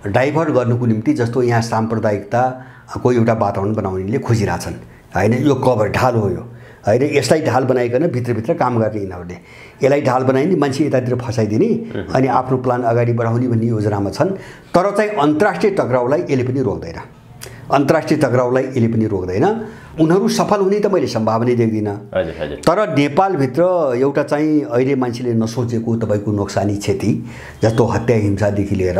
डाइभर्ट गर्नुको निम्ति जस्तो यहाँ साम्प्रदायिकताको एउटा वातावरण बनाउनेले खोजिरहेछन् होइन। यो कभर ढाल हो यो होइन, यसलाई ढाल बनाइकन भित्रभित्र काम गर्ने यिनीहरूले, यसलाई ढाल बनाइने मान्छे यतातिर फसाइदिने अनि आफ्नो प्लान अगाडि बढाउने भन्ने योजनामा छन्। तर चाहिँ अन्तर्राष्ट्रिय टक्राउलाई यसले पनि रोक्दैन, अन्तर्राष्ट्रिय टक्राउलाई यसले पनि रोक्दैन। उनीहरू सफल हुने त मैले सम्भावना देख्दिनँ। तर नेपालभित्र एउटा चाहिँ अहिले मान्छेले नसोचेको तपाईँको नोक्सानी क्षति जस्तो हत्या हिंसादेखि लिएर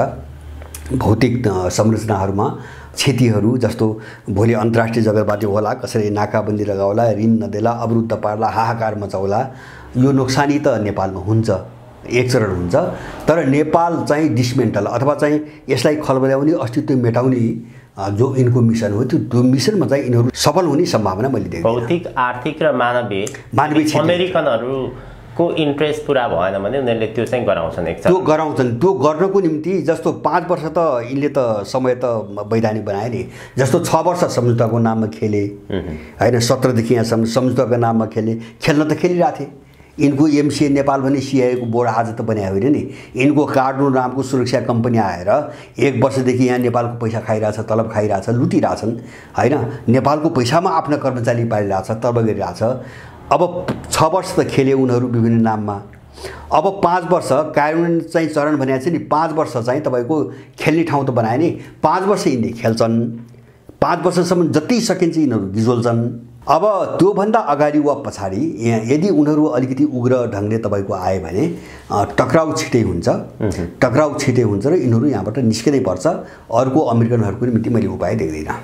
भौतिक संरचनाहरूमा क्षतिहरू जस्तो भोलि अन्तर्राष्ट्रिय जगतबाट होला, कसैले नाकाबन्दी लगाउला, ऋण नदेला, अवरुद्ध पार्ला, हाहाकार मचाउला, यो नोक्सानी त नेपालमा हुन्छ, एक चरण हुन्छ। तर नेपाल चाहिँ डिसमेन्टल अथवा चाहिँ यसलाई खलबल्याउने, अस्तित्व मेटाउने जो यिनको मिसन हो त्यो मिसनमा चाहिँ यिनीहरू सफल हुने सम्भावना मैले देखेँ। भौतिक, आर्थिक र मानवीय अमेरिकनहरूको इन्ट्रेस्ट पुरा भएन भने उनीहरूले त्यो चाहिँ गराउँछन्, त्यो गराउँछन्। त्यो गर्नको निम्ति जस्तो 5 वर्ष त यिनले त समय त वैधानिक बनाए नि, जस्तो 6 वर्ष सम्झौताको नाममा खेले होइन, 17 देखि यहाँसम्म सम्झौताको नाममा खेल्न त खेलिरहेथे। यिनको एमसिए नेपाल भन्ने सिआइएको बोर्ड आज त बनायो होइन नि, यिनको कार्डुन नामको सुरक्षा कम्पनी आएर 1 वर्षदेखि यहाँ नेपालको पैसा खाइरहेछ, तलब खाइरहेछ, लुटिरहेछन् होइन। नेपालको पैसामा आफ्ना कर्मचारी पालिरहेछ, तलब गरिरहेछ। अब 6 वर्ष त खेले उनीहरू विभिन्न नाममा। अब 5 वर्ष कार्यान्वयन चाहिँ चरण भनेको छ नि, 5 वर्ष चाहिँ तपाईँको खेल्ने ठाउँ त बनाए नि, 5 वर्ष यिनले खेल्छन्, 5 वर्षसम्म जति सकिन्छ यिनीहरू गिजोल्छन्। अब त्योभन्दा अगाडि वा पछाडि यदि उनीहरू अलिकति उग्र ढङ्गले तपाईँको आए भने टक्राउ छिटै हुन्छ, टक्राउ छिटै हुन्छ र यिनीहरू यहाँबाट निस्किनै पर्छ। अर्को अमेरिकनहरूको निम्ति मैले उपाय देख्दिनँ।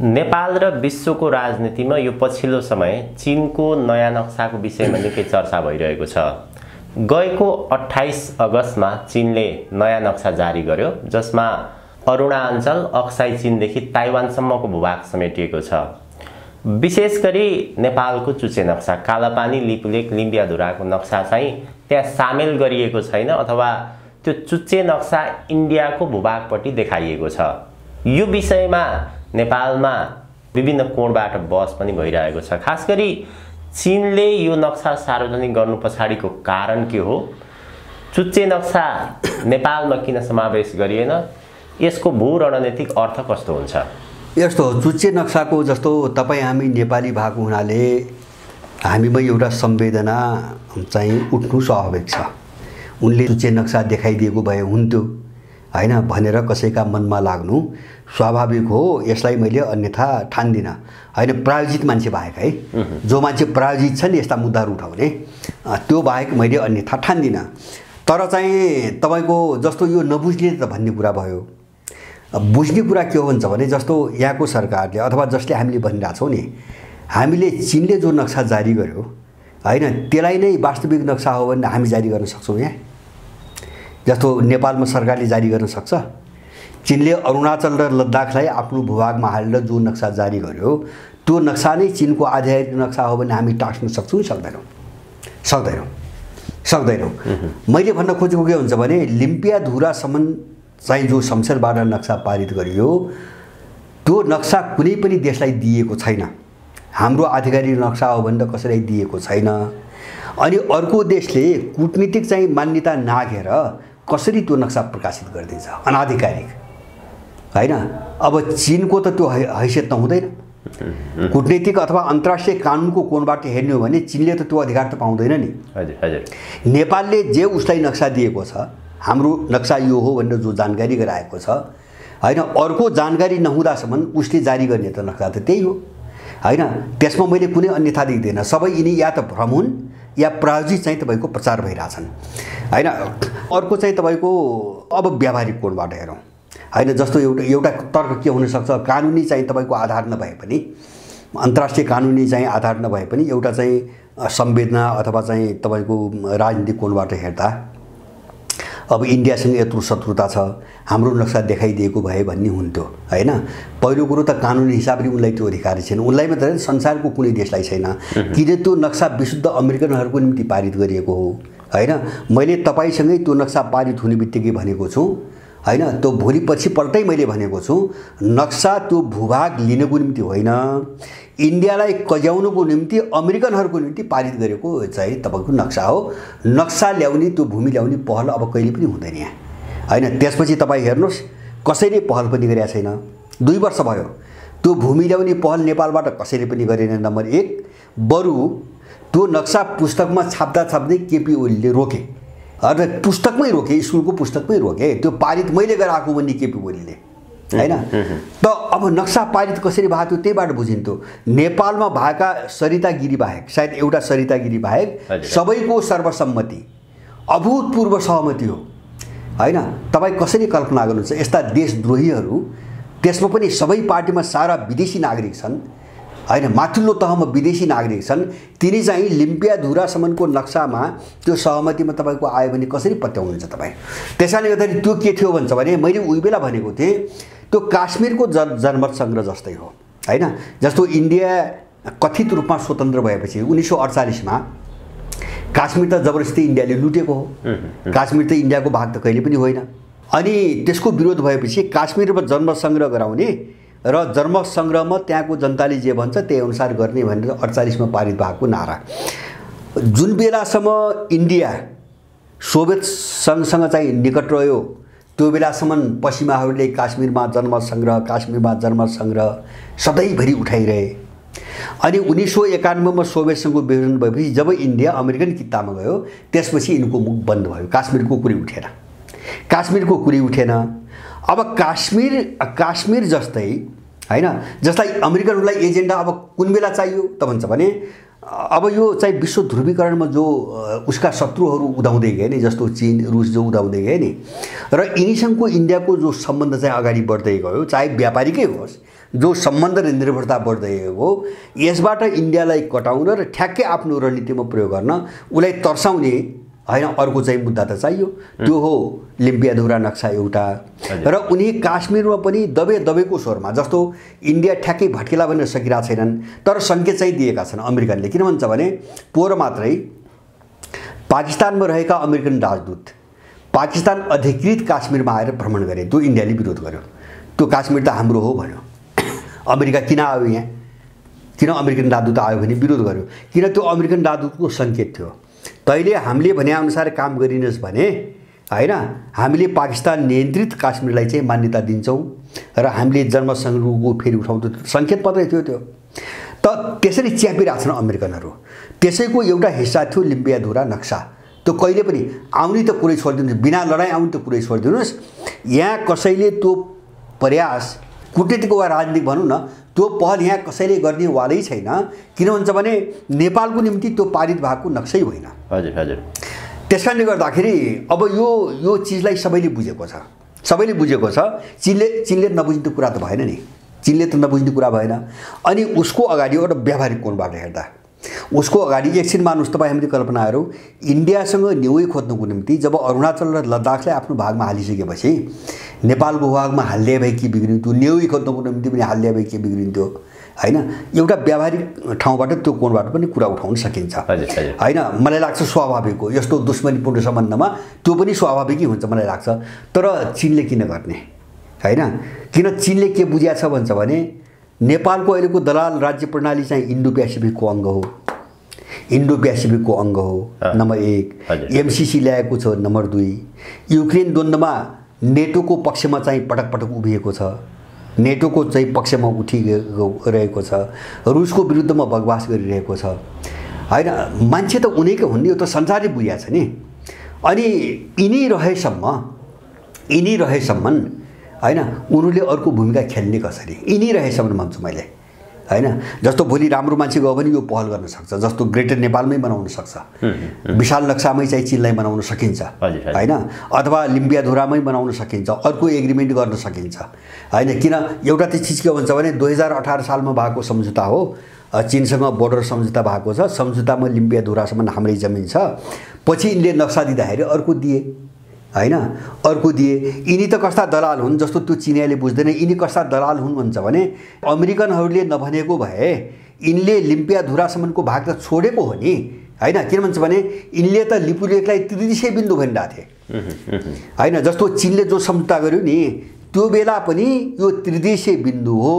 नेपाल र विश्वको राजनीतिमा यो पछिल्लो समय चीनको नयाँ नक्साको विषयमा निकै चर्चा भइरहेको छ। गएको 28 अगस्तमा चीनले नयाँ नक्सा जारी गर्यो, जसमा अरुणाञ्चल, अक्साई चीनदेखि ताइवानसम्मको भूभाग समेटिएको छ। विशेष गरी नेपालको चुचे नक्सा, कालापानी, लिपुलेक, लिम्बियाधुराको नक्सा चाहिँ त्यहाँ सामेल गरिएको छैन, अथवा त्यो चुच्चे नक्सा इन्डियाको भूभागपट्टि देखाइएको छ। यो विषयमा नेपालमा विभिन्न कोणबाट बहस पनि भइरहेको छ। खास गरी चीनले यो नक्सा सार्वजनिक गर्नु पछाडिको कारण के हो? चुच्चे नक्सा नेपालमा किन समावेश गरिएन? यसको भू रणनीतिक अर्थ कस्तो हुन्छ? यस्तो हो, चुच्चे नक्साको जस्तो तपाईँ हामी नेपाली भएको हुनाले हामीमा एउटा संवेदना चाहिँ उठ्नु स्वाभाविक छ। उनले चुच्चे नक्सा देखाइदिएको भए हुन्थ्यो हैन भनेर कसैका मनमा लाग्नु स्वाभाविक हो। यसलाई मैले अन्यथा ठान्दिनँ हैन। प्रायोजित मान्छे बाहेक है, जो मान्छे प्रायोजित छन् यस्ता मुद्दाहरू उठाउने, त्यो बाहेक मैले अन्यथा ठान्दिनँ। तर चाहिँ तपाईँको जस्तो यो नबुझ्ने त भन्ने कुरा भयो। बुझ्ने कुरा के हो भन्छ भने जस्तो यहाँको सरकारले अथवा जसले हामीले भनिरहेछौँ नि, हामीले चीनले जो नक्सा जारी गर्यो हैन, त्यसलाई नै वास्तविक नक्सा हो भने हामी जारी गर्न सक्छौँ। यहाँ जस्तो नेपालमा सरकारले जारी गर्न सक्छ, चीनले अरुणाचल र लद्दाखलाई आफ्नो भूभागमा हालेर जो नक्सा जारी गर्यो त्यो नक्सा नै चीनको आधिकारिक नक्सा हो भने हामी टाँस्न सक्छौँ? सक्दैनौँ। मैले भन्न खोजेको के हुन्छ भने लिम्पियाधुरासम्म चाहिँ जो शमशेरबाट नक्सा पारित गरियो त्यो नक्सा कुनै पनि देशलाई दिएको छैन। हाम्रो आधिकारिक नक्सा हो भने त कसैलाई दिएको छैन। अनि अर्को देशले कूटनीतिक चाहिँ मान्यता नाघेर कसरी त्यो नक्सा प्रकाशित गरिदिन्छ अनाधिकारिक हैन। अब चीनको त त्यो हैसियत त हुँदैन। कूटनीतिक अथवा अन्तर्राष्ट्रिय कानुनको कोणबाट हेर्ने हो भने चीनले त त्यो अधिकार त पाउँदैन नि। हजुर। नेपालले जे उसलाई नक्सा दिएको छ, हाम्रो नक्सा यो हो भनेर जो जानकारी गराएको छ हैन, अर्को जानकारी नहुँदासम्म उसले जारी गर्ने त नक्सा त त्यही हो हैन। त्यसमा मैले कुनै अन्यथा देख्दैन। सबै यिनी या त भ्रम हुन् या प्रायोजित चाहिँ तपाईँको प्रचार भइरहेछन् हैन। अर्को चाहिँ तपाईँको अब व्यावहारिक कोणबाट हेरौँ हैन। जस्तो एउटा तर्क के हुनसक्छ, कानुनी चाहिँ तपाईँको आधार नभए पनि, अन्तर्राष्ट्रिय कानुनी चाहिँ आधार नभए पनि एउटा चाहिँ संवेदना अथवा चाहिँ तपाईँको राजनीतिक कोणबाट हेर्दा अब इन्डियासँग यत्रो शत्रुता छ, हाम्रो नक्सा देखाइदिएको भए भन्ने हुन्थ्यो हैन। पहिलो कुरो त कानुनी हिसाबले उनलाई त्यो अधिकार छैन, उनलाई मात्रै संसारको कुनै देशलाई छैन। किन त्यो नक्सा विशुद्ध अमेरिकनहरूको निम्ति पारित गरिएको हो हैन। मैले तपाईँसँगै त्यो नक्सा पारित हुने बित्तिकै भनेको छु हैन। त्यो भोलि पछिपल्टै मैले भनेको छु, नक्सा त्यो भूभाग लिनको निम्ति होइन, इन्डियालाई कज्याउनुको निम्ति अमेरिकनहरूको निम्ति पारित गरेको चाहिँ तपाईँको नक्सा हो। नक्सा ल्याउने, त्यो भूमि ल्याउने पहल अब कहिले पनि हुँदैन यहाँ हैन। त्यसपछि तपाईँ हेर्नुहोस् कसैले पहल पनि गरेका छैन। 2 वर्ष भयो त्यो भूमि ल्याउने पहल नेपालबाट कसैले पनि गरेन। नम्बर 1, बरु त्यो नक्सा पुस्तकमा छाप्दै केपी ओलीले रोके, अर्थात् पुस्तकमै रोके, स्कुलको पुस्तकमै रोके। त्यो पारित मैले गराएको भन्ने केपी ओलीले हैन। त अब नक्सा पारित कसरी भएको थियो त्यहीबाट बुझिन्थ्यो। नेपालमा भएका सरिता गिरी बाहेक, सायद एउटा सरिता गिरी बाहेक सबैको सर्वसम्मति, अभूतपूर्व सहमति हो हैन। तपाईँ कसरी कल्पना गर्नुहुन्छ यस्ता देशद्रोहीहरू, त्यसमा पनि सबै पार्टीमा सारा विदेशी नागरिक छन् हैन, माथिल्लो तहमा विदेशी नागरिक छन्, तिनी चाहिँ लिम्पियाधुरासम्मको नक्सामा त्यो सहमतिमा तपाईँको आयो भने कसरी पत्याउनुहुन्छ तपाईँ? त्यसैले गर्दाखेरि त्यो के थियो भन्छ भने मैले उही बेला भनेको थिएँ, त्यो काश्मीरको जनमत सङ्ग्रह जस्तै हो हैन। जस्तो इन्डिया कथित रूपमा स्वतन्त्र भएपछि 1948 मा काश्मीर त जबरजस्ती इन्डियाले लुटेको हो। काश्मीर त इन्डियाको भाग त कहिले पनि होइन। अनि त्यसको विरोध भएपछि काश्मीरमा जनमत सङ्ग्रह गराउने र जनमत सङ्ग्रहमा त्यहाँको जनताले जे भन्छ त्यही अनुसार गर्ने भनेर 48 मा पारित भएको नारा। जुन बेलासम्म इन्डिया सोभियत सङ्घसँग चाहिँ निकट रह्यो त्यो बेलासम्म पश्चिमाहरूले काश्मीरमा जनमत सङ्ग्रह सधैँभरि उठाइरहे। अनि 1991 मा सोभियत सङ्घको विभाजन भएपछि जब इन्डिया अमेरिकन कित्तामा गयो त्यसपछि यिनको मुख बन्द भयो। काश्मीरको कुरै उठेन। अब काश्मीर जस्तै हैन, जसलाई अमेरिकनहरूलाई एजेन्डा अब कुन बेला चाहियो त भन्छ भने अब यो चाहिँ विश्व ध्रुवीकरणमा जो उसका शत्रुहरू उदाउँदै गए नि, जस्तो चीन रुस जो उदाउँदै गए नि, र यिनीसँगको इन्डियाको जो सम्बन्ध चाहिँ अगाडि बढ्दै गयो, चाहे व्यापारिकै होस्, जो सम्बन्ध र निर्भरता बढ्दै गयो, यसबाट इन्डियालाई कटाउन र ठ्याक्कै आफ्नो रणनीतिमा प्रयोग गर्न उसलाई तर्साउने हैन अर्को चाहिँ मुद्दा त चाहियो। त्यो हो लिम्पियाधुरा नक्सा एउटा। र उनी काश्मीरमा पनि दबेको स्वरमा, जस्तो इन्डिया ठ्याक्कै भट्केला भनेर सकिरहेको छैनन्, तर सङ्केत चाहिँ दिएका छन् अमेरिकनले। किन भन्छ भने पोहोर मात्रै पाकिस्तानमा रहेका अमेरिकन राजदूत पाकिस्तान अधिकृत काश्मीरमा आएर भ्रमण गरे। त्यो इन्डियाले विरोध गर्यो। त्यो काश्मीर त हाम्रो हो भन्यो। अमेरिका किन आयो यहाँ, किन अमेरिकन राजदूत आयो भने विरोध गर्यो। किन त्यो अमेरिकन राजदूतको सङ्केत थियो, तैँले हामीले भने अनुसार काम गरिनस् भने हैन, हामीले पाकिस्तान नियन्त्रित काश्मीरलाई चाहिँ मान्यता दिन्छौँ र हामीले जन्मसङ्घको फेरि उठाउँछौँ, सङ्केत मात्रै थियो त्यो। त त्यसरी च्यापिरहेको छन् अमेरिकनहरू। त्यसैको एउटा हिस्सा थियो लिम्पियाधुरा नक्सा। त्यो कहिले पनि आउने त कुरै छोडिदिनुहोस्, बिना लडाइँ आउने त कुरै छोडिदिनुहोस्। यहाँ कसैले त्यो प्रयास कूटनीतिक वा राजनीतिक भनौँ न, त्यो पहल यहाँ कसैले गर्नेवालै छैन। किन भन्छ भने नेपालको निम्ति त्यो पारित भएको नक्सै होइन। हजुर हजुर। त्यस कारणले गर्दाखेरि अब यो चिजलाई सबैले बुझेको छ, सबैले बुझेको छ। चीनले नबुझ्ने कुरा त भएन नि, चीनले त नबुझ्ने कुरा भएन। अनि उसको अगाडि एउटा व्यावहारिक कोणबाट हेर्दा उसको अगाडि एकछिन मान्नुहोस् तपाईँ, हामीले कल्पनाहरू इन्डियासँग न्युै खोज्नुको निम्ति जब अरुणाचल र लद्दाखलाई आफ्नो भागमा हालिसकेपछि नेपालको भागमा हाल्दिए भए के बिग्रिन्थ्यो, न्युै खोज्नुको निम्ति पनि हाल्दिए भए के बिग्रिन्थ्यो हैन। एउटा व्यावहारिक ठाउँबाट त्यो कोणबाट पनि कुरा उठाउन सकिन्छ हैन। मलाई लाग्छ स्वाभाविक हो, यस्तो दुश्मनीपूर्ण सम्बन्धमा त्यो पनि स्वाभाविकै हुन्छ मलाई लाग्छ। तर चीनले किन गर्ने हैन? किन चीनले के बुझ्या छ भन्छ भने नेपालको अहिलेको दलाल राज्य प्रणाली चाहिँ इन्डो पेसिफिकको अङ्ग हो, इन्डो पेसिफिकको अङ्ग हो नम्बर 1। एमसिसी ल्याएको छ नम्बर 2। युक्रेन द्वन्द्वमा नेटोको पक्षमा चाहिँ पटक पटक उभिएको छ, नेटोको चाहिँ पक्षमा उठिरहेको छ, रुसको विरुद्धमा बकवास गरिरहेको छ हैन। मान्छे त उनीकै हुन् नि, यो त संसारले बुझ्या छ नि। अनि यिनी रहेसम्म हैन उनीहरूले अर्को भूमिका खेल्ने कसरी, यिनी रहेसम्म भन्छु मैले हैन। जस्तो भोलि राम्रो मान्छे गयो भने यो पहल गर्न सक्छ, जस्तो ग्रेटर नेपालमै बनाउन सक्छ, विशाल नक्सामै चाहिँ चीनलाई बनाउन सकिन्छ हैन, अथवा लिम्पियाधुरामै बनाउन सकिन्छ, अर्को एग्रिमेन्ट गर्न सकिन्छ हैन। किन एउटा त चिज के भन्छ भने 2018 सालमा भएको सम्झौता हो, चीनसँग बोर्डर सम्झौता भएको छ, सम्झौतामा लिम्पियाधुरासम्म हाम्रै जमिन छ। पछि यिनले नक्सा दिँदाखेरि अर्को दिए हैन, अर्को दिए। यिनी त कस्ता दलाल हुन्, जस्तो त्यो चिनियाले बुझ्दैन, यिनी कस्ता दलाल हुन् भन्छ भने अमेरिकनहरूले नभनेको भए यिनले लिम्पियाधुरासम्मको भाग त छोडेको हो नि हैन। किन भन्छ भने यिनले त लिपुलेखलाई त्रिदेशीय बिन्दु भनिरहेको थिए हैन। जस्तो चीनले जो सम्झौता गर्यो नि त्यो बेला पनि यो त्रिदेशीय बिन्दु हो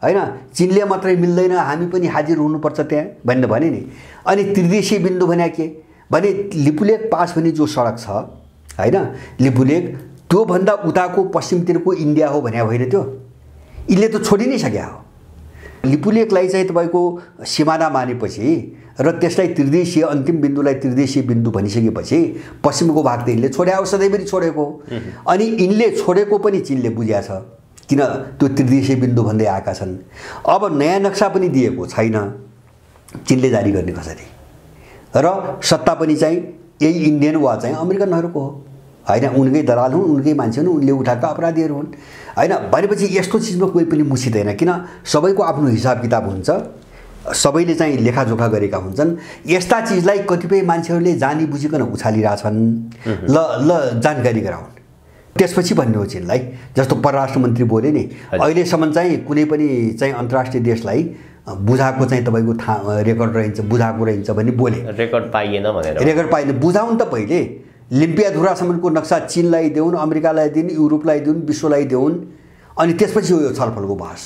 हैन। चीनले मात्रै मिल्दैन, हामी पनि हाजिर हुनुपर्छ त्यहाँ भन्ने भने नि। अनि त्रिदेशीय बिन्दु भने के भने लिपुलेख पास हुने जो सडक छ हैन, लिपुलेख त्योभन्दा उताको पश्चिमतिरको इन्डिया हो भने होइन, त्यो यिनले त छोडि नै सक्या हो। लिपुलेखलाई चाहिँ तपाईँको सिमाना मानेपछि र त्यसलाई त्रिदेशीय अन्तिम बिन्दुलाई त्रिदेशीय बिन्दु भनिसकेपछि पश्चिमको भाग त यिनले छोड्या हो, सधैँभरि छोडेको। अनि यिनले छोडेको पनि चीनले बुझ्या छ, किन त्यो त्रिदेशीय बिन्दु भन्दै आएका छन्। अब नयाँ नक्सा पनि दिएको छैन, चीनले जारी गर्ने कसरी, र सत्ता पनि चाहिँ यही इन्डियन वा चाहिँ अमेरिकनहरूको हो हैन। उनकै दलाल हुन्, उनकै मान्छे हुन्, उनले उठाएका अपराधीहरू हुन् हैन। भनेपछि यस्तो चिजमा कोही पनि मुछिँदैन, किन सबैको आफ्नो हिसाब किताब हुन्छ, सबैले चाहिँ लेखाजोखा गरेका हुन्छन्। यस्ता चिजलाई कतिपय मान्छेहरूले जानी बुझिकन उछालिरहेछन्, ल जानकारी गराउन्, त्यसपछि भन्ने हो चीनलाई। जस्तो परराष्ट्र मन्त्री बोले नि, अहिलेसम्म चाहिँ कुनै पनि चाहिँ अन्तर्राष्ट्रिय देशलाई बुझाएको चाहिँ तपाईँको रेकर्ड रहन्छ, बुझाएको रहन्छ भन्ने बोले, रेकर्ड पाइएन भनेर। रेकर्ड पाइएन, बुझाउन् त पहिले। लिम्पियाधुरासम्मको नक्सा चीनलाई देऊन्, अमेरिकालाई दिउन्, युरोपलाई दिउन्, विश्वलाई देऊन्, अनि त्यसपछि हो यो छलफलको बहस।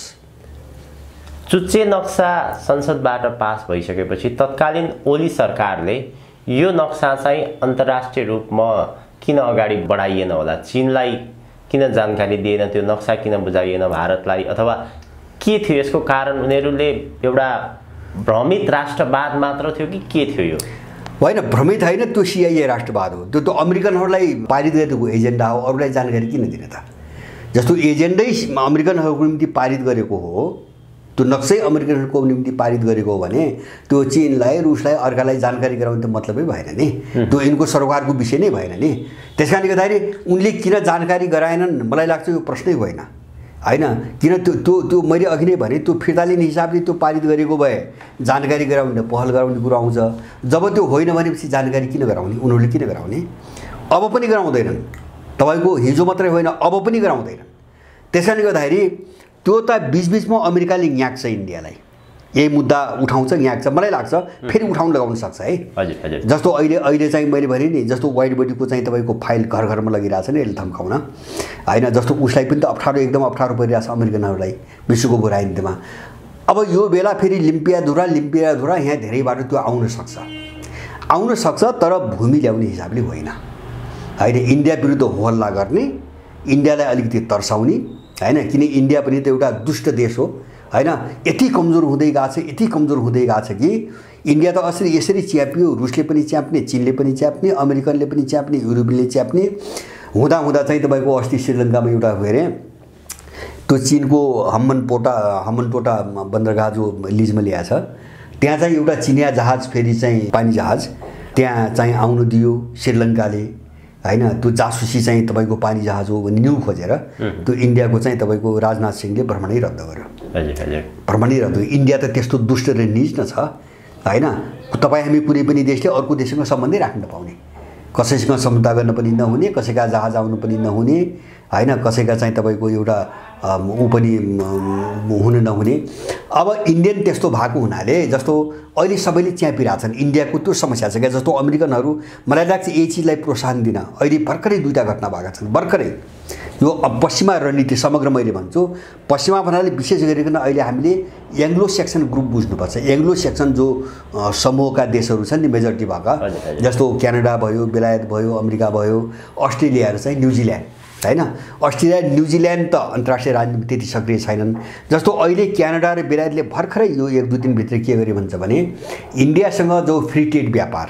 चुच्चे नक्सा संसदबाट पास भइसकेपछि तत्कालीन ओली सरकारले यो नक्सा चाहिँ अन्तर्राष्ट्रिय रूपमा किन अगाडि बढाइएन होला, चीनलाई किन जानकारी दिएन, त्यो नक्सा किन बुझाइएन भारतलाई, अथवा के थियो यसको कारण? उनीहरूले एउटा भ्रमित राष्ट्रवाद मात्र थियो कि के थियो यो? होइन, भ्रमित होइन, त्यो सिआइए राष्ट्रवाद हो। त्यो त अमेरिकनहरूलाई पारित गरेको एजेन्डा हो, अरूलाई जानकारी किन दिने त? जस्तो एजेन्डै अमेरिकनहरूको निम्ति पारित गरेको हो, त्यो नक्सै अमेरिकनहरूको निम्ति पारित गरेको हो भने त्यो चीनलाई, रुसलाई, अर्कालाई जानकारी गराउने त मतलबै भएन नि, त्यो यिनको सरकारको विषय नै भएन नि। त्यस कारणले गर्दाखेरि उनले किन जानकारी गराएनन् मलाई लाग्छ यो प्रश्नै होइन हैन। किन त्यो मैले अघि नै भने त्यो फिर्तालिने हिसाबले त्यो पारित गरेको भए जानकारी गराउने पहल गराउने कुरो आउँछ। जब त्यो होइन भनेपछि जानकारी किन गराउने, उनीहरूले किन गराउने? अब पनि गराउँदैनन्, तपाईँको हिजो मात्रै होइन अब पनि गराउँदैनन्। त्यस कारणले गर्दाखेरि त्यो त बिचबिचमा अमेरिकाले न्याक्छ, इन्डियालाई यही मुद्दा उठाउँछ, न्याक्छ, मलाई लाग्छ फेरि उठाउन लगाउन सक्छ है। हजुर हजुर। जस्तो अहिले चाहिँ मैले भने नि, जस्तो वाइड बडीको चाहिँ तपाईँको फाइल घर घरमा लगिरहेछ नि यसले धम्काउन हैन। जस्तो उसलाई पनि त अप्ठ्यारो, एकदम अप्ठ्यारो परिरहेछ अमेरिकनहरूलाई विश्वको राजनीतिमा। अब यो बेला फेरि लिम्पियाधुरा यहाँ धेरै बाटो त्यो आउन सक्छ, तर भूमि ल्याउने हिसाबले होइन होइन इन्डिया विरुद्ध होहल्ला गर्ने, इन्डियालाई अलिकति तर्साउने होइन, किन इन्डिया पनि त एउटा दुष्ट देश हो होइन। यति कमजोर हुँदै गएको छ, यति कमजोर हुँदै गएको छ कि इन्डिया त यसरी च्यापियो, रुसले पनि च्याप्ने, चीनले पनि च्याप्ने, अमेरिकनले पनि च्याप्ने, युरोपियनले च्याप्ने हुँदा चाहिँ तपाईँको अस्ति श्रीलङ्कामा एउटा के अरे त्यो चीनको हम्मनटोटा बन्दरगाह जो लिजमा ल्याएको छ, त्यहाँ चाहिँ एउटा चिनिया जहाज, फेरि चाहिँ पानी जहाज त्यहाँ चाहिँ आउनु दियो श्रीलङ्काले होइन। त्यो जासुसी चाहिँ तपाईँको पानी जहाज हो भन्ने न्यु खोजेर त्यो इन्डियाको चाहिँ तपाईँको राजनाथ सिंहले भ्रमणै रद्द गर्यो। भ्रमणै रद्द। इन्डिया त त्यस्तो दुष्ट र निज न छ होइन। तपाईँ हामी कुनै पनि देशले अर्को देशसँग सम्बन्धै राख्न नपाउने, कसैसँग सम्झौता गर्न पनि नहुने, कसैका जहाज आउनु पनि नहुने होइन, कसैका चाहिँ तपाईँको एउटा ऊ पनि हुन नहुने। अब इन्डियन त्यस्तो भएको हुनाले जस्तो अहिले सबैले च्यापिरहेछन्, इन्डियाको त्यो समस्या छ क्या। जस्तो अमेरिकनहरू मलाई लाग्छ यही चिजलाई प्रोत्साहन दिन अहिले भर्खरै 2टा घटना भएका छन् भर्खरै। यो पश्चिमा रणनीति समग्र मैले भन्छु, पश्चिमा भन्नाले विशेष गरिकन अहिले हामीले एङ्ग्लो सेक्सन ग्रुप बुझ्नुपर्छ। एङ्ग्लो सेक्सन जो समूहका देशहरू छन् नि मेजोरिटी भएका, जस्तो क्यानाडा भयो, बेलायत भयो, अमेरिका भयो, अस्ट्रेलिया र चाहिँ न्युजिल्यान्ड होइन। अस्ट्रेलिया न्युजिल्यान्ड त अन्तर्राष्ट्रिय राजनीति त्यति सक्रिय छैनन्। जस्तो अहिले क्यानाडा र बेलायतले भर्खरै यो 1-2 दिनभित्र के गर्यो भन्छ भने इन्डियासँग जो फ्री ट्रेड व्यापार,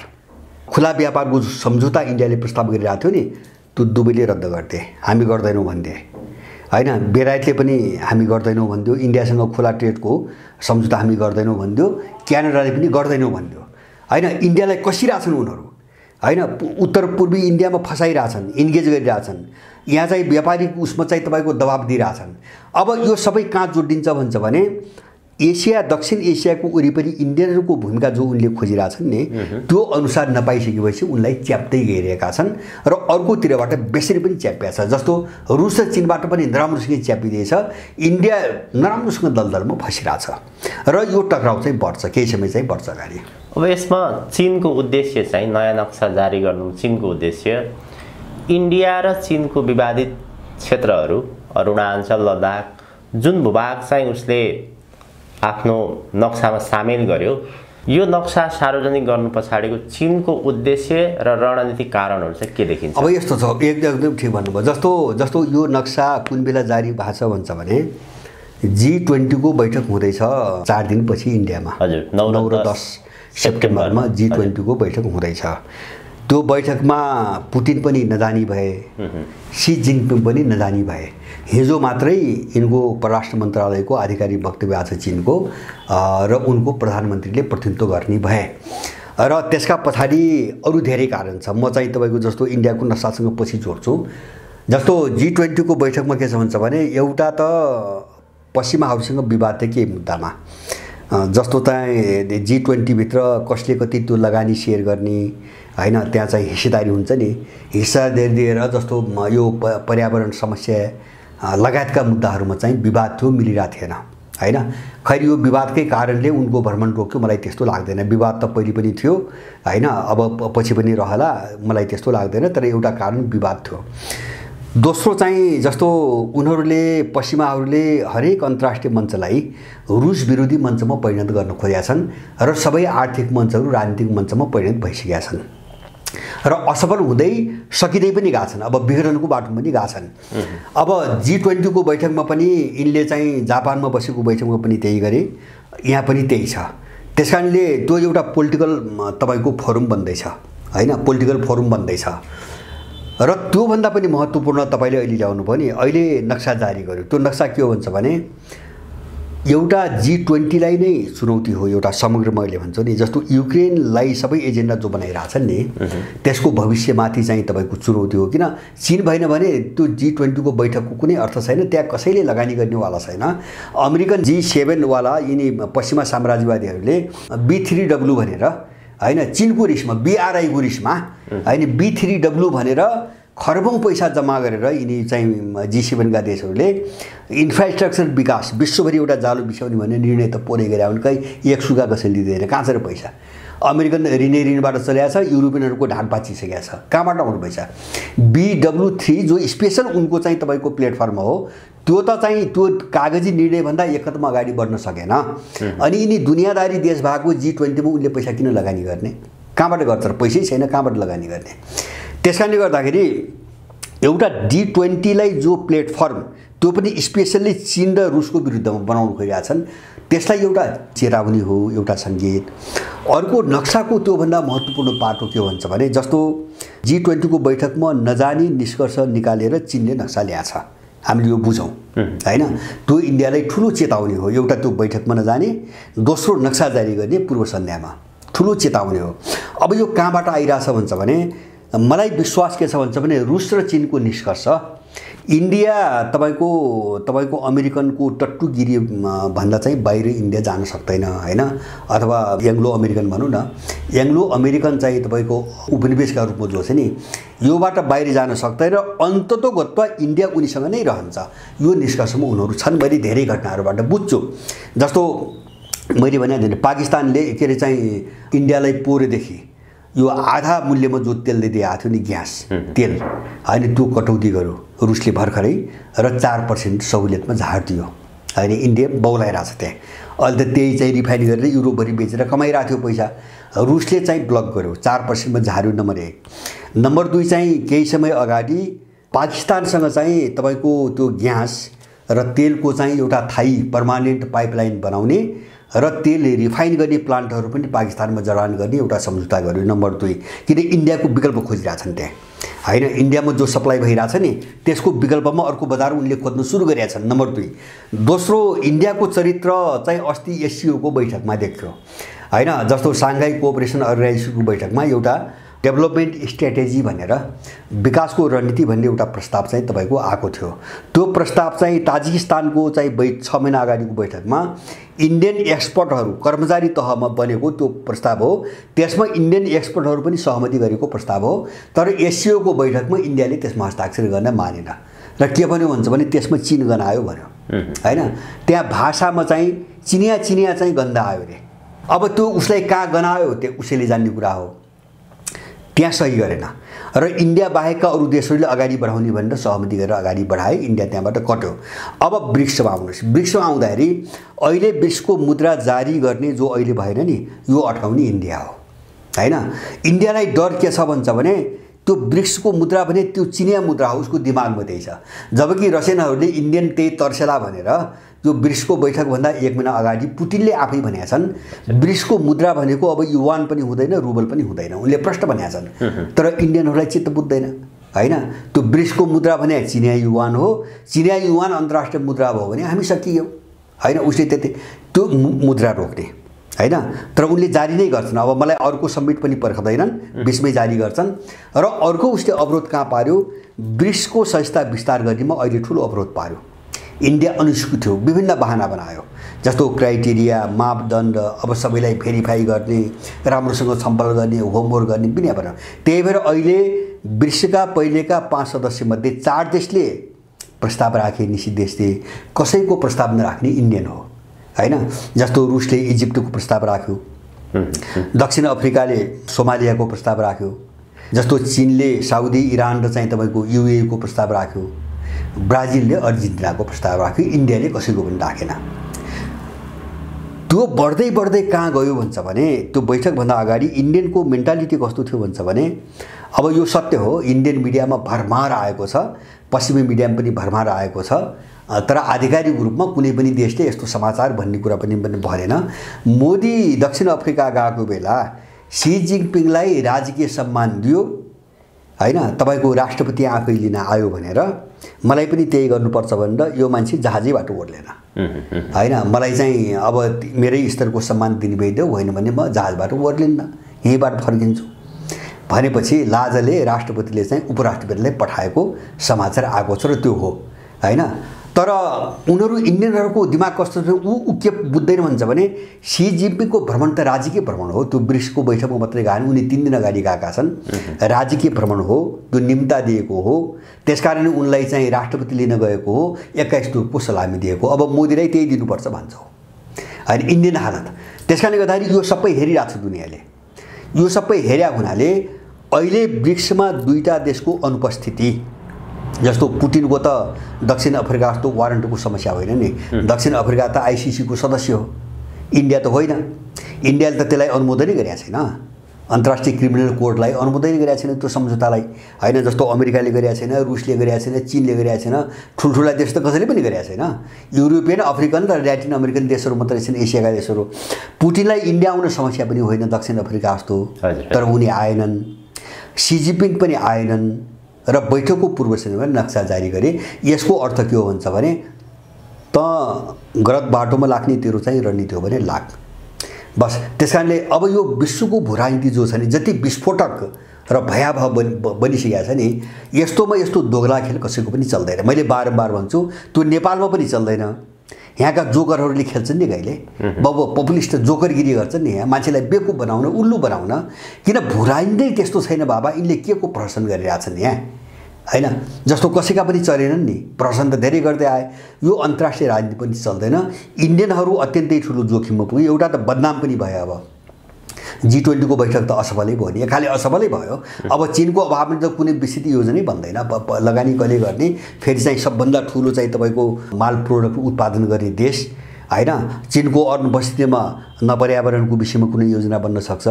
खुला व्यापारको सम्झौता इन्डियाले प्रस्ताव गरिरहेको थियो नि, त्यो दुबईले रद्द गर्थे, हामी गर्दैनौँ भन्थे होइन। बेलायतले पनि हामी गर्दैनौँ भन्थ्यो, इन्डियासँग खुला ट्रेडको सम्झौता हामी गर्दैनौँ भन्थ्यो, क्यानाडाले पनि गर्दैनौँ भन्थ्यो होइन। इन्डियालाई कसिरहेछन् उनीहरू होइन, उत्तर पूर्वी इन्डियामा फसाइरहेछन्, इन्गेज गरिरहेछन्, यहाँ चाहिँ व्यापारिक उसमा चाहिँ तपाईँको दबाब दिइरहेछन्। अब यो सबै कहाँ जोडिन्छ भन्छ भने एसिया, दक्षिण एसियाको वरिपरि इन्डियनहरूको भूमिका जो उनले खोजिरहेछन् नि, त्यो अनुसार नपाइसकेपछि उनलाई च्याप्दै गइरहेका छन् र अर्कोतिरबाट बेसरी पनि च्यापिएको छ। जस्तो रुस र चीनबाट पनि नराम्रोसँग च्यापिदिएछ, इन्डिया नराम्रोसँग दलदलमा फसिरहेछ र यो टक्राउ चाहिँ बढ्छ, केही समय चाहिँ बढ्छ अगाडि। अब यसमा चीनको उद्देश्य चाहिँ नयाँ नक्सा जारी गर्नु, चीनको उद्देश्य इन्डिया र चीनको विवादित क्षेत्रहरू अरुणाञ्चल, लद्दाख जुन भूभाग चाहिँ उसले आफ्नो नक्सामा सामेल गर्यो, यो नक्सा सार्वजनिक गर्नु पछाडिको चीनको उद्देश्य र रणनीतिक कारणहरू चाहिँ के देखिन्छ? अब यस्तो छ, एकदम ठिक भन्नुभयो। जस्तो यो नक्सा कुन बेला जारी भएको छ भन्छ भने G20 को बैठक हुँदैछ 4 दिनपछि इन्डियामा, हजुर 9 र 10 सेप्टेम्बरमा G20 को बैठक हुँदैछ। त्यो बैठकमा पुतिन पनि नजानी भए, सी जिनपिङ पनि नजानी भए। हिजो मात्रै यिनको परराष्ट्र मन्त्रालयको आधिकारिक वक्तव्य आएको छ चीनको र उनको प्रधानमन्त्रीले प्रतिनिधित्व गर्ने भए र त्यसका पछाडि अरू धेरै कारण छ। म चाहिँ तपाईँको जस्तो इन्डियाको नक्सासँग पछि जोड्छु। जस्तो G20 को बैठकमा के छ भन्छ भने एउटा त पश्चिमाहरूसँग विवाद थियो के मुद्दामा, जस्तो चाहिँ G20 भित्र कसले कति त्यो लगानी सेयर गर्ने होइन, त्यहाँ चाहिँ हिस्सेदारी हुन्छ नि, हिस्सेदारी दिएर जस्तो यो पर्यावरण समस्या लगायतका मुद्दाहरूमा चाहिँ विवाद थियो, मिलिरहेको थिएन होइन। खैर यो विवादकै कारणले उनको भ्रमण रोक्यो मलाई त्यस्तो लाग्दैन। विवाद त पहिले पनि थियो होइन, अब पछि पनि रहला मलाई त्यस्तो लाग्दैन, तर एउटा कारण विवाद थियो। दोस्रो चाहिँ जस्तो उनीहरूले पश्चिमाहरूले हरेक अन्तर्राष्ट्रिय मञ्चलाई रुस विरोधी मञ्चमा परिणत गर्न खोजेका छन् र सबै आर्थिक मञ्चहरू राजनीतिक मञ्चमा परिणत भइसकेका छन् र असफल हुँदै सकिँदै पनि गएका छन्। अब विघटनको बाटोमा पनि गएका छन्। अब G20 को बैठकमा पनि यिनले चाहिँ जापानमा बसेको बैठकमा पनि त्यही गरे, यहाँ पनि त्यही छ। त्यसकारणले त्यो एउटा पोलिटिकल तपाईँको फोरम बन्दैछ होइन, पोलिटिकल फोरम बन्दैछ र त्योभन्दा पनि महत्त्वपूर्ण तपाईँले अहिले ल्याउनु भयो नि, अहिले नक्सा जारी गर्यो। त्यो नक्सा के हो भन्छ भने एउटा G20 लाई नै चुनौती हो, एउटा समग्र मैले भन्छु नि। जस्तो युक्रेनलाई सबै एजेन्डा जो बनाइरहेछन् नि त्यसको भविष्यमाथि चाहिँ तपाईँको चुनौती हो, किन चीन भएन भने त्यो G20 को बैठकको कुनै अर्थ छैन, त्यहाँ कसैले लगानी गर्नेवाला छैन। अमेरिकन G7 वाला यिनी पश्चिमा साम्राज्यवादीहरूले B3W भनेर होइन, चीनको रिसमा BRI को रिसमा होइन B3W भनेर खरबौं पैसा जम्मा गरेर यिनी चाहिँ G7 का देशहरूले इन्फ्रास्ट्रक्चर विकास विश्वभरि एउटा जालो बिछाउने भन्ने निर्णय त पोरै गरे हुन्। कहीँ एक सुगा कसैले दिँदैन, कहाँ छ र पैसा? अमेरिकन ऋणबाट चलेको छ, युरोपियनहरूको ढाड पाचिसकेको छ, कहाँबाट आउनु पैसा? BW3 जो स्पेसल उनको चाहिँ तपाईँको प्लेटफर्म हो, त्यो त चाहिँ त्यो कागजी निर्णयभन्दा एक कदम अगाडि बढ्न सकेन। अनि यिनी दुनियाँदारी देश भएको G20 मा उनले पैसा किन लगानी गर्ने? कहाँबाट गर्छ र? पैसै छैन, कहाँबाट लगानी गर्ने? त्यसकारणले गर्दाखेरि एउटा G20लाई जो प्लेटफर्म त्यो पनि स्पेसल्ली चीन र रुसको विरुद्धमा बनाउन खोजिरहेछन्, त्यसलाई एउटा चेतावनी हो, एउटा सङ्केत। अर्को नक्साको त्योभन्दा महत्त्वपूर्ण पाटो के भन्छ भने जस्तो G20 को बैठकमा नजाने निष्कर्ष निकालेर चीनले नक्सा ल्याछ, हामीले यो बुझौँ हैन। त्यो इन्डियालाई ठुलो चेतावनी हो। एउटा त्यो बैठकमा नजाने, दोस्रो नक्सा जारी गर्ने पूर्व सन्ध्यामा ठुलो चेतावनी हो। अब यो कहाँबाट आइरहेछ भन्छ भने मलाई विश्वास के छ भन्छ भने रुस र चीनको निष्कर्ष इन्डिया तपाईको अमेरिकनको टट्टुगिरी भन्दा चाहिँ बाहिर इन्डिया जान सक्दैन हैन, अथवा एङ्ग्लो अमेरिकन भनौँ न, एङ्ग्लो अमेरिकन चाहिँ तपाईको उपनिवेशका रूपमा जो छ नि योबाट बाहिर जान सक्दैन र अन्ततोगत्वा इन्डिया उनीसँग नै रहन्छ। यो निष्कर्षमा उनीहरू छन्। मैले धेरै घटनाहरूबाट बुझ्छु। जस्तो मैले भने पाकिस्तानले के अरे चाहिँ इन्डियालाई पोहोरदेखि यो आधा मूल्यमा जो तेल दिँदै आएको थियो नि, ग्यास तेल होइन, त्यो कटौती गर्यो रुसले भर्खरै र 4% सहुलियतमा झार दियो होइन। इन्डिया बौलाइरहेछ त्यहाँ। अहिले त त्यही चाहिँ रिफाइन गरेर युरोपभरि बेचेर कमाइरहेको थियो पैसा। रुसले चाहिँ ब्लक गर्यो, 4%मा झार्यो नम्बर 1। नम्बर 2 चाहिँ केही समय अगाडि पाकिस्तानसँग चाहिँ तपाईको त्यो ग्यास र तेलको चाहिँ एउटा थाई पर्मानेन्ट पाइपलाइन बनाउने र तेल रिफाइन गर्ने प्लान्टहरू पनि पाकिस्तानमा जडान गर्ने एउटा सम्झौता गर्यो। नम्बर 2 किन इन्डियाको विकल्प खोजिरहेछन् त्यहाँ हैन। इन्डियामा जो सप्लाई भइरहेछ नि त्यसको विकल्पमा अर्को बजार उनले खोज्न सुरु गरेका छन्। नम्बर 2। दोस्रो इन्डियाको चरित्र चाहिँ अस्ति एससीओको बैठकमा देखियो हैन। जस्तो साङ्घाई कोअपरेसन अर्गनाइजेसनको बैठकमा एउटा डेभलपमेन्ट स्ट्र्याटेजी भनेर विकासको रणनीति भन्ने एउटा प्रस्ताव चाहिँ तपाईको आएको थियो। त्यो प्रस्ताव चाहिँ ताजिकिस्तानको चाहिँ 6 महिना अगाडिको बैठकमा इन्डियन एक्सपर्टहरू कर्मचारी तहमा बनेको त्यो प्रस्ताव हो। त्यसमा इन्डियन एक्सपर्टहरू पनि सहमति गरेको प्रस्ताव हो। तर एससीओको बैठकमा इन्डियाले त्यसमा हस्ताक्षर गर्न मानेन र के भन्यो भन्छ भने त्यसमा चीन गनायो भन्यो हैन। त्यहाँ भाषामा चाहिँ चिनिया चाहिँ गन्ध आयो रे। अब त्यो उसलाई कहाँ गनायो त्यो उसैले जान्ने कुरा हो। त्यहाँ सही गरेन र इन्डिया बाहेकका अरू देशहरूले अगाडि बढाउने भनेर सहमति गरेर अगाडि बढाए। इन्डिया त्यहाँबाट कट्यो। अब ब्रिक्समा आउनुहोस्। ब्रिक्समा आउँदाखेरि अहिले ब्रिक्सको मुद्रा जारी गर्ने जो अहिले भएन नि यो अटाउने इन्डिया हो हैन। इन्डियालाई डर के छ भन्छ भने त्यो ब्रिक्सको मुद्रा भने त्यो चिनिया मुद्रा हो, उसको दिमागमा त्यही छ। जबकि रसियनहरूले इन्डियन त्यही तर्सेला भनेर त्यो ब्रिक्सको बैठकभन्दा 1 महिना अगाडि पुटिनले आफै भनेका छन् ब्रिक्सको मुद्रा भनेको अब युवान पनि हुँदैन, रुबल पनि हुँदैन, उनले प्रश्न भनेका छन्। तर इन्डियनहरूलाई चित्त बुझ्दैन हैन। त्यो ब्रिक्सको मुद्रा भने चिनिया युवान हो। चिनिया युवान अन्तर्राष्ट्रिय मुद्रा भयो भने हामी सकियौँ हैन। उसले त्यो मुद्रा रोक्ने हैन। तर उनले जारी नै गर्छन्। अब मलाई अर्को सब्मिट पनि पर्खदैनन्, बिचमै जारी गर्छन्। र अर्को उसले अवरोध कहाँ पार्यो, ब्रिक्सको संस्था विस्तार गर्नेमा अहिले ठुलो अवरोध पार्यो। इन्डिया अनुस्कुत थियो, विभिन्न बहाना बनायो। जस्तो क्राइटेरिया मापदण्ड अब सबैलाई भेरिफाई गर्ने, राम्रोसँग छलफल गर्ने, होमवर्क गर्ने बिना बनायो। त्यही भएर अहिले ब्रिक्सका पहिलेका 5 सदस्यमध्ये 4 देशले प्रस्ताव राखे, निषिद्ध देशले कसैको प्रस्ताव नराख्ने इन्डियन हो हैन। जस्तो रुसले इजिप्टको प्रस्ताव राख्यो, दक्षिण अफ्रिकाले सोमालियाको प्रस्ताव राख्यो, जस्तो चीनले साउदी इरान र चाहिँ तपाईको युएई को प्रस्ताव राख्यो, ब्राजिलले अर्जेन्टिनाको प्रस्ताव राख्यो, इन्डियाले कसैको पनि राखेन। त्यो बढ्दै बढ्दै कहाँ गयो भन्छ भने त्यो बैठकभन्दा अगाडि इन्डियनको मेन्टालिटी कस्तो थियो भन्छ भने अब यो सत्य हो, इन्डियन मिडियामा भरमार आएको छ, पश्चिमी मिडियामा पनि भरमार आएको छ। तर आधिकारिक रूपमा कुनै पनि देशले यस्तो समाचार भन्ने कुरा पनि भनेन। मोदी दक्षिण अफ्रिका गएको बेला सी जिनपिङलाई राजकीय सम्मान दियो हैन। तपाईको राष्ट्रपति आफै लिन आयो भनेर मलाई पनि त्यही गर्नुपर्छ भनेर यो मान्छे जहाजैबाट ओर्लेन हैन। मलाई चाहिँ अब मेरै स्तरको सम्मान दिने भइदेऊ, होइन भने म जहाजबाट ओर्लिन्न, यहीँबाट फर्किन्छु भनेपछि लाजले राष्ट्रपतिले चाहिँ उपराष्ट्रपतिलाई पठाएको समाचार आएको छ र त्यो हो हैन। तर उनीहरू इन्डियनहरूको दिमाग कस्तो छ, ऊ के बुझ्दैन भन्छ भने सी जिनपिङको भ्रमण त राजकीय भ्रमण हो। त्यो ब्रिक्सको बैठकमा मात्रै गएन, उनी 3 दिन अगाडि गएका छन्। राजकीय भ्रमण हो, त्यो निम्ता दिएको हो। त्यसकारण उनलाई चाहिँ राष्ट्रपति लिन गएको हो, 21 तोपको सलामी दिएको। अब मोदीलाई त्यही दिनुपर्छ भन्छौ हैन। इन्डियन हालत त्यसकारणले गर्दाखेरि यो सबै हेरिरहेको छ दुनियाँले। यो सबै हेर्या हुनाले अहिले ब्रिक्समा 2टा देशको अनुपस्थिति, जस्तो पुटिनको त दक्षिण अफ्रिका जस्तो वारन्टको समस्या होइन नि। दक्षिण अफ्रिका त आइसिसी को सदस्य हो, इन्डिया त होइन। इन्डियाले त त्यसलाई अनुमोदनै गरेको छैन अन्तर्राष्ट्रिय क्रिमिनल कोर्टलाई अनुमोदन गरेका छैन त्यो सम्झौतालाई, होइन? जस्तो अमेरिकाले गरेका छैन, रुसले गरेका छैन, चीनले गरेका छैन, ठुल्ठुला देश त कसैले पनि गरेका छैन। युरोपियन, अफ्रिकन र ल्याटिन अमेरिकन देशहरू मात्रै छन्, एसियाका देशहरू। पुटिनलाई इन्डिया आउन समस्या पनि होइन दक्षिण अफ्रिका जस्तो, तर उनी आएनन्। सी जिनपिङ पनि आएनन् र बैठकको पूर्व संध्यामा नक्सा जारी गरे। यसको अर्थ के हो भन्छ भने त गलत बाटोमा लाग्ने तेरो चाहिँ रणनीति हो भने लाग, बस। त्यसकारणले अब यो विश्वको भूराजनीति जो छ नि, जति विस्फोटक र भयावह बनिसकेको छ नि, यस्तोमा यस्तो दोगला खेल कसैको पनि चल्दैन। मैले बारम्बार भन्छु, त्यो नेपालमा पनि चल्दैन। यहाँका जोकरहरूले खेल्छन् नि कहिले, पपुलिस्ट जोकरगिरी गर्छन् नि, यहाँ मान्छेलाई बेवकुफ बनाउन, उल्लु बनाउन। किन भूराजनीति त्यस्तो छैन बाबा, यिनले के को प्रहसन गरिरहेछन् यहाँ, होइन? जस्तो कसैका पनि चलेनन् नि, प्रहसन त धेरै गर्दै आए। यो अन्तर्राष्ट्रिय राजनीति पनि चल्दैन। इन्डियनहरू अत्यन्तै ठुलो जोखिममा पुगे। एउटा त बदनाम पनि भयो। अब G20 को बैठक त असफलै भयो नि, खालि असफलै भयो। अब चीनको अभावले त कुनै विस्तृत योजनै बन्दैन। लगानी कहिले गर्ने, फेरि चाहिँ सबभन्दा ठुलो चाहिँ तपाईँको माल प्रोडक्ट उत्पादन गर्ने देश, होइन? चीनको अनुपस्थितिमा न पर्यावरणको विषयमा कुनै योजना बन्न सक्छ,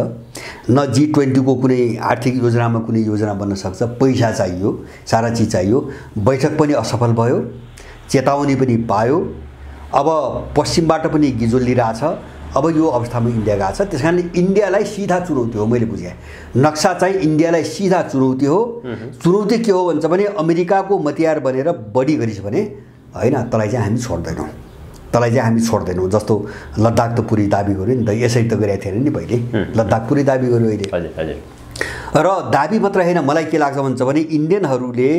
न G20 को कुनै आर्थिक योजनामा कुनै योजना बन्न सक्छ। पैसा चाहियो, सारा चिज चाहियो। बैठक पनि असफल भयो, चेतावनी पनि पायो। अब पश्चिमबाट पनि गिजोलिरहेछ। अब यो अवस्थामा इन्डिया गएको छ। त्यसकारणले इन्डियालाई सिधा चुनौती हो, मैले बुझेँ। नक्सा चाहिँ इन्डियालाई सिधा चुनौती हो। चुनौती के हो भन्छ भने अमेरिकाको मतियार बनेर बढी गरिस् भने, होइन, तँलाई चाहिँ हामी छोड्दैनौँ, तँलाई चाहिँ हामी छोड्दैनौँ। जस्तो लद्दाख त पुरै दाबी गर्यो नि त, यसरी त गरेको थिएन नि पहिले, लद्दाख पुरै दाबी गर्यो अहिले। र दाबी मात्र होइन, मलाई के लाग्छ भन्छ भने इन्डियनहरूले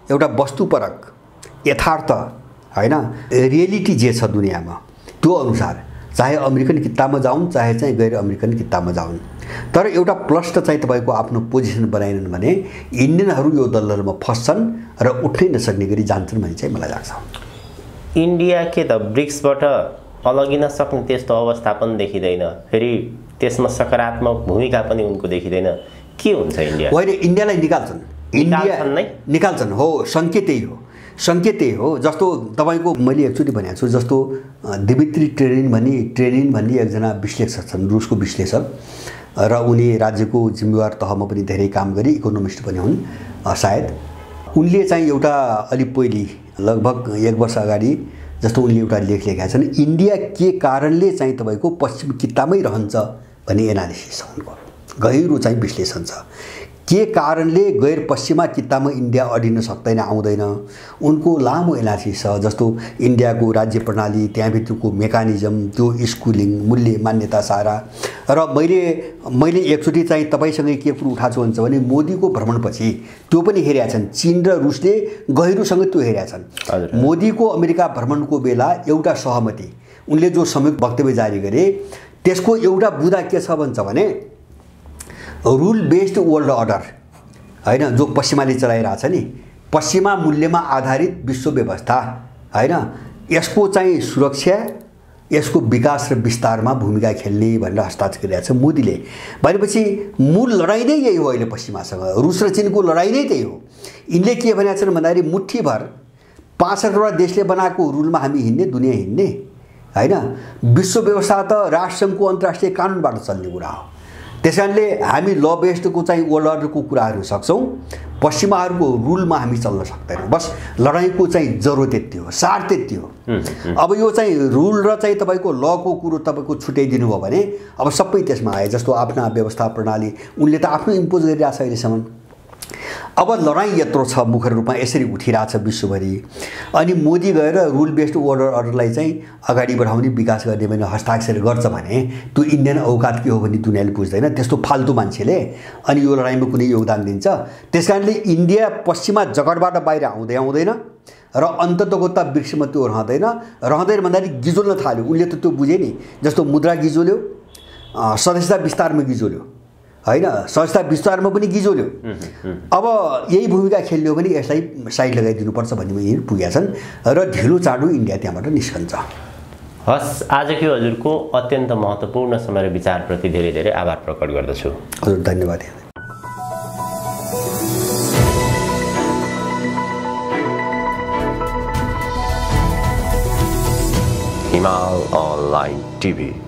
एउटा वस्तुपरक यथार्थ, होइन, रियलिटी जे छ दुनियाँमा त्यो अनुसार, चाहे अमेरिकन किताबमा जाउन् चाहे चाहिँ गैर अमेरिकन किताबमा जाउन्, तर एउटा प्लस त चाहिँ तपाईँको आफ्नो पोजिसन बनाएनन् भने इन्डियनहरू यो दलदलमा फस्छन् र उठ्नै नसक्ने गरी जान्छन् भन्ने चाहिँ मलाई लाग्छ। इन्डिया के त ब्रिक्सबाट अलगिन सक्ने त्यस्तो अवस्था पनि देखिँदैन, फेरि त्यसमा सकारात्मक भूमिका पनि उनको देखिँदैन। के हुन्छ इन्डिया? होइन, इन्डियालाई निकाल्छन्, निकाल्छन्, हो, सङ्केत त्यही हो, सङ्केत त्यही हो। जस्तो तपाईँको मैले एकचोटि भनेको छु, जस्तो दिमित्री ट्रेनिन भन्ने एकजना विश्लेषक छन्, रुसको विश्लेषक, र उनी राज्यको जिम्मेवार तहमा पनि धेरै काम गरी इकोनोमिस्ट पनि हुन् सायद। उनले चाहिँ एउटा अलि पहिले लगभग 1 वर्ष अगाडि जस्तो उनले एउटा लेख लेखेका छन्, इन्डिया के कारणले चाहिँ तपाईँको पश्चिम कितामै रहन्छ भन्ने एनालिसिस छ उनको, गहिरो चाहिँ विश्लेषण छ। के कारणले गैर पश्चिमा कितामा इन्डिया अडिन सक्दैन, आउँदैन, उनको लामो एनालिसिस छ। जस्तो इन्डियाको राज्य प्रणाली, त्यहाँभित्रको मेकानिजम, त्यो स्कुलिङ, मूल्य मान्यता सारा। र मैले एकचोटि चाहिँ तपाईँसँगै के कुरो उठाएको छु भन्छ भने मोदीको भ्रमणपछि त्यो पनि हेरेका छन्, चीन र रुसले गहिरोसँग त्यो हेरेका छन्। मोदीको अमेरिका भ्रमणको बेला एउटा सहमति, उनले जो संयुक्त वक्तव्य जारी गरे त्यसको एउटा बुँदा के छ भन्छ भने रुल बेस्ड वर्ल्ड अर्डर, होइन, जो पश्चिमाले चलाइरहेछ नि, पश्चिमा मूल्यमा आधारित विश्व व्यवस्था, होइन, यसको चाहिँ सुरक्षा, यसको विकास र विस्तारमा भूमिका खेल्ने भनेर हस्ताक्षर गरेका छ मोदीले। भनेपछि मूल लडाइँ नै यही हो अहिले पश्चिमासँग, रुस र चीनको लडाइँ नै त्यही हो। यिनले के भनेका छन् भन्दाखेरि मुठ्ठीभर 65वटा देशले बनाएको रुलमा हामी हिँड्ने, दुनियाँ हिँड्ने, होइन। विश्व व्यवस्था त राष्ट्रसङ्घको अन्तर्राष्ट्रिय कानुनबाट चल्ने कुरा हो। त्यसकारणले हामी ल बेस्डको चाहिँ वर्ल्ड अर्डरको कुराहरू सक्छौँ, पश्चिमाहरूको रुलमा हामी चल्न सक्दैनौँ। बस लडाइँको चाहिँ जरुरत यति हो, सार त्यति हो। अब यो चाहिँ रुल र चाहिँ तपाईँको लको कुरो तपाईँको छुट्याइदिनु भयो भने अब सबै त्यसमा आए। जस्तो आफ्ना व्यवस्था प्रणाली उनले त आफ्नो इम्पोज गरिरहेछ अहिलेसम्म। अब लडाइँ यत्रो छ, मुख्य रूपमा यसरी उठिरहेछ विश्वभरि, अनि मोदी गएर रुल बेस्ड वर्ल्ड अर्डरलाई चाहिँ अगाडि बढाउने, विकास गर्ने भने हस्ताक्षर गर्छ भने त्यो इन्डियन औकात के हो भन्ने दुनियाँले बुझ्दैन। त्यस्तो फाल्तु मान्छेले अनि यो लडाइँमा कुनै योगदान दिन्छ। त्यसकारणले इन्डिया पश्चिमा जगतबाट बाहिर आउँदैन र अन्ततको त वृक्षमा त्यो रहँदैन भन्दाखेरि गिजोल्न थाल्यो। उनले त त्यो बुझे नि, जस्तो मुद्रा गिजोल्यो, सदस्यता विस्तारमा गिजोल्यो, होइन, सदस्यता विस्तारमा पनि गिजोल्यो। अब यही भूमिका खेल्यो भने यसलाई साइड लगाइदिनुपर्छ भन्ने यिनीहरू पुगेका छन् र ढिलो चाँडो इन्डिया त्यहाँबाट निस्कन्छ। हस्, आजको हजुरको अत्यन्त महत्त्वपूर्ण समय र विचारप्रति धेरै धेरै आभार प्रकट गर्दछु। हजुर, धन्यवाद। हिमाल अनलाइन टिभी।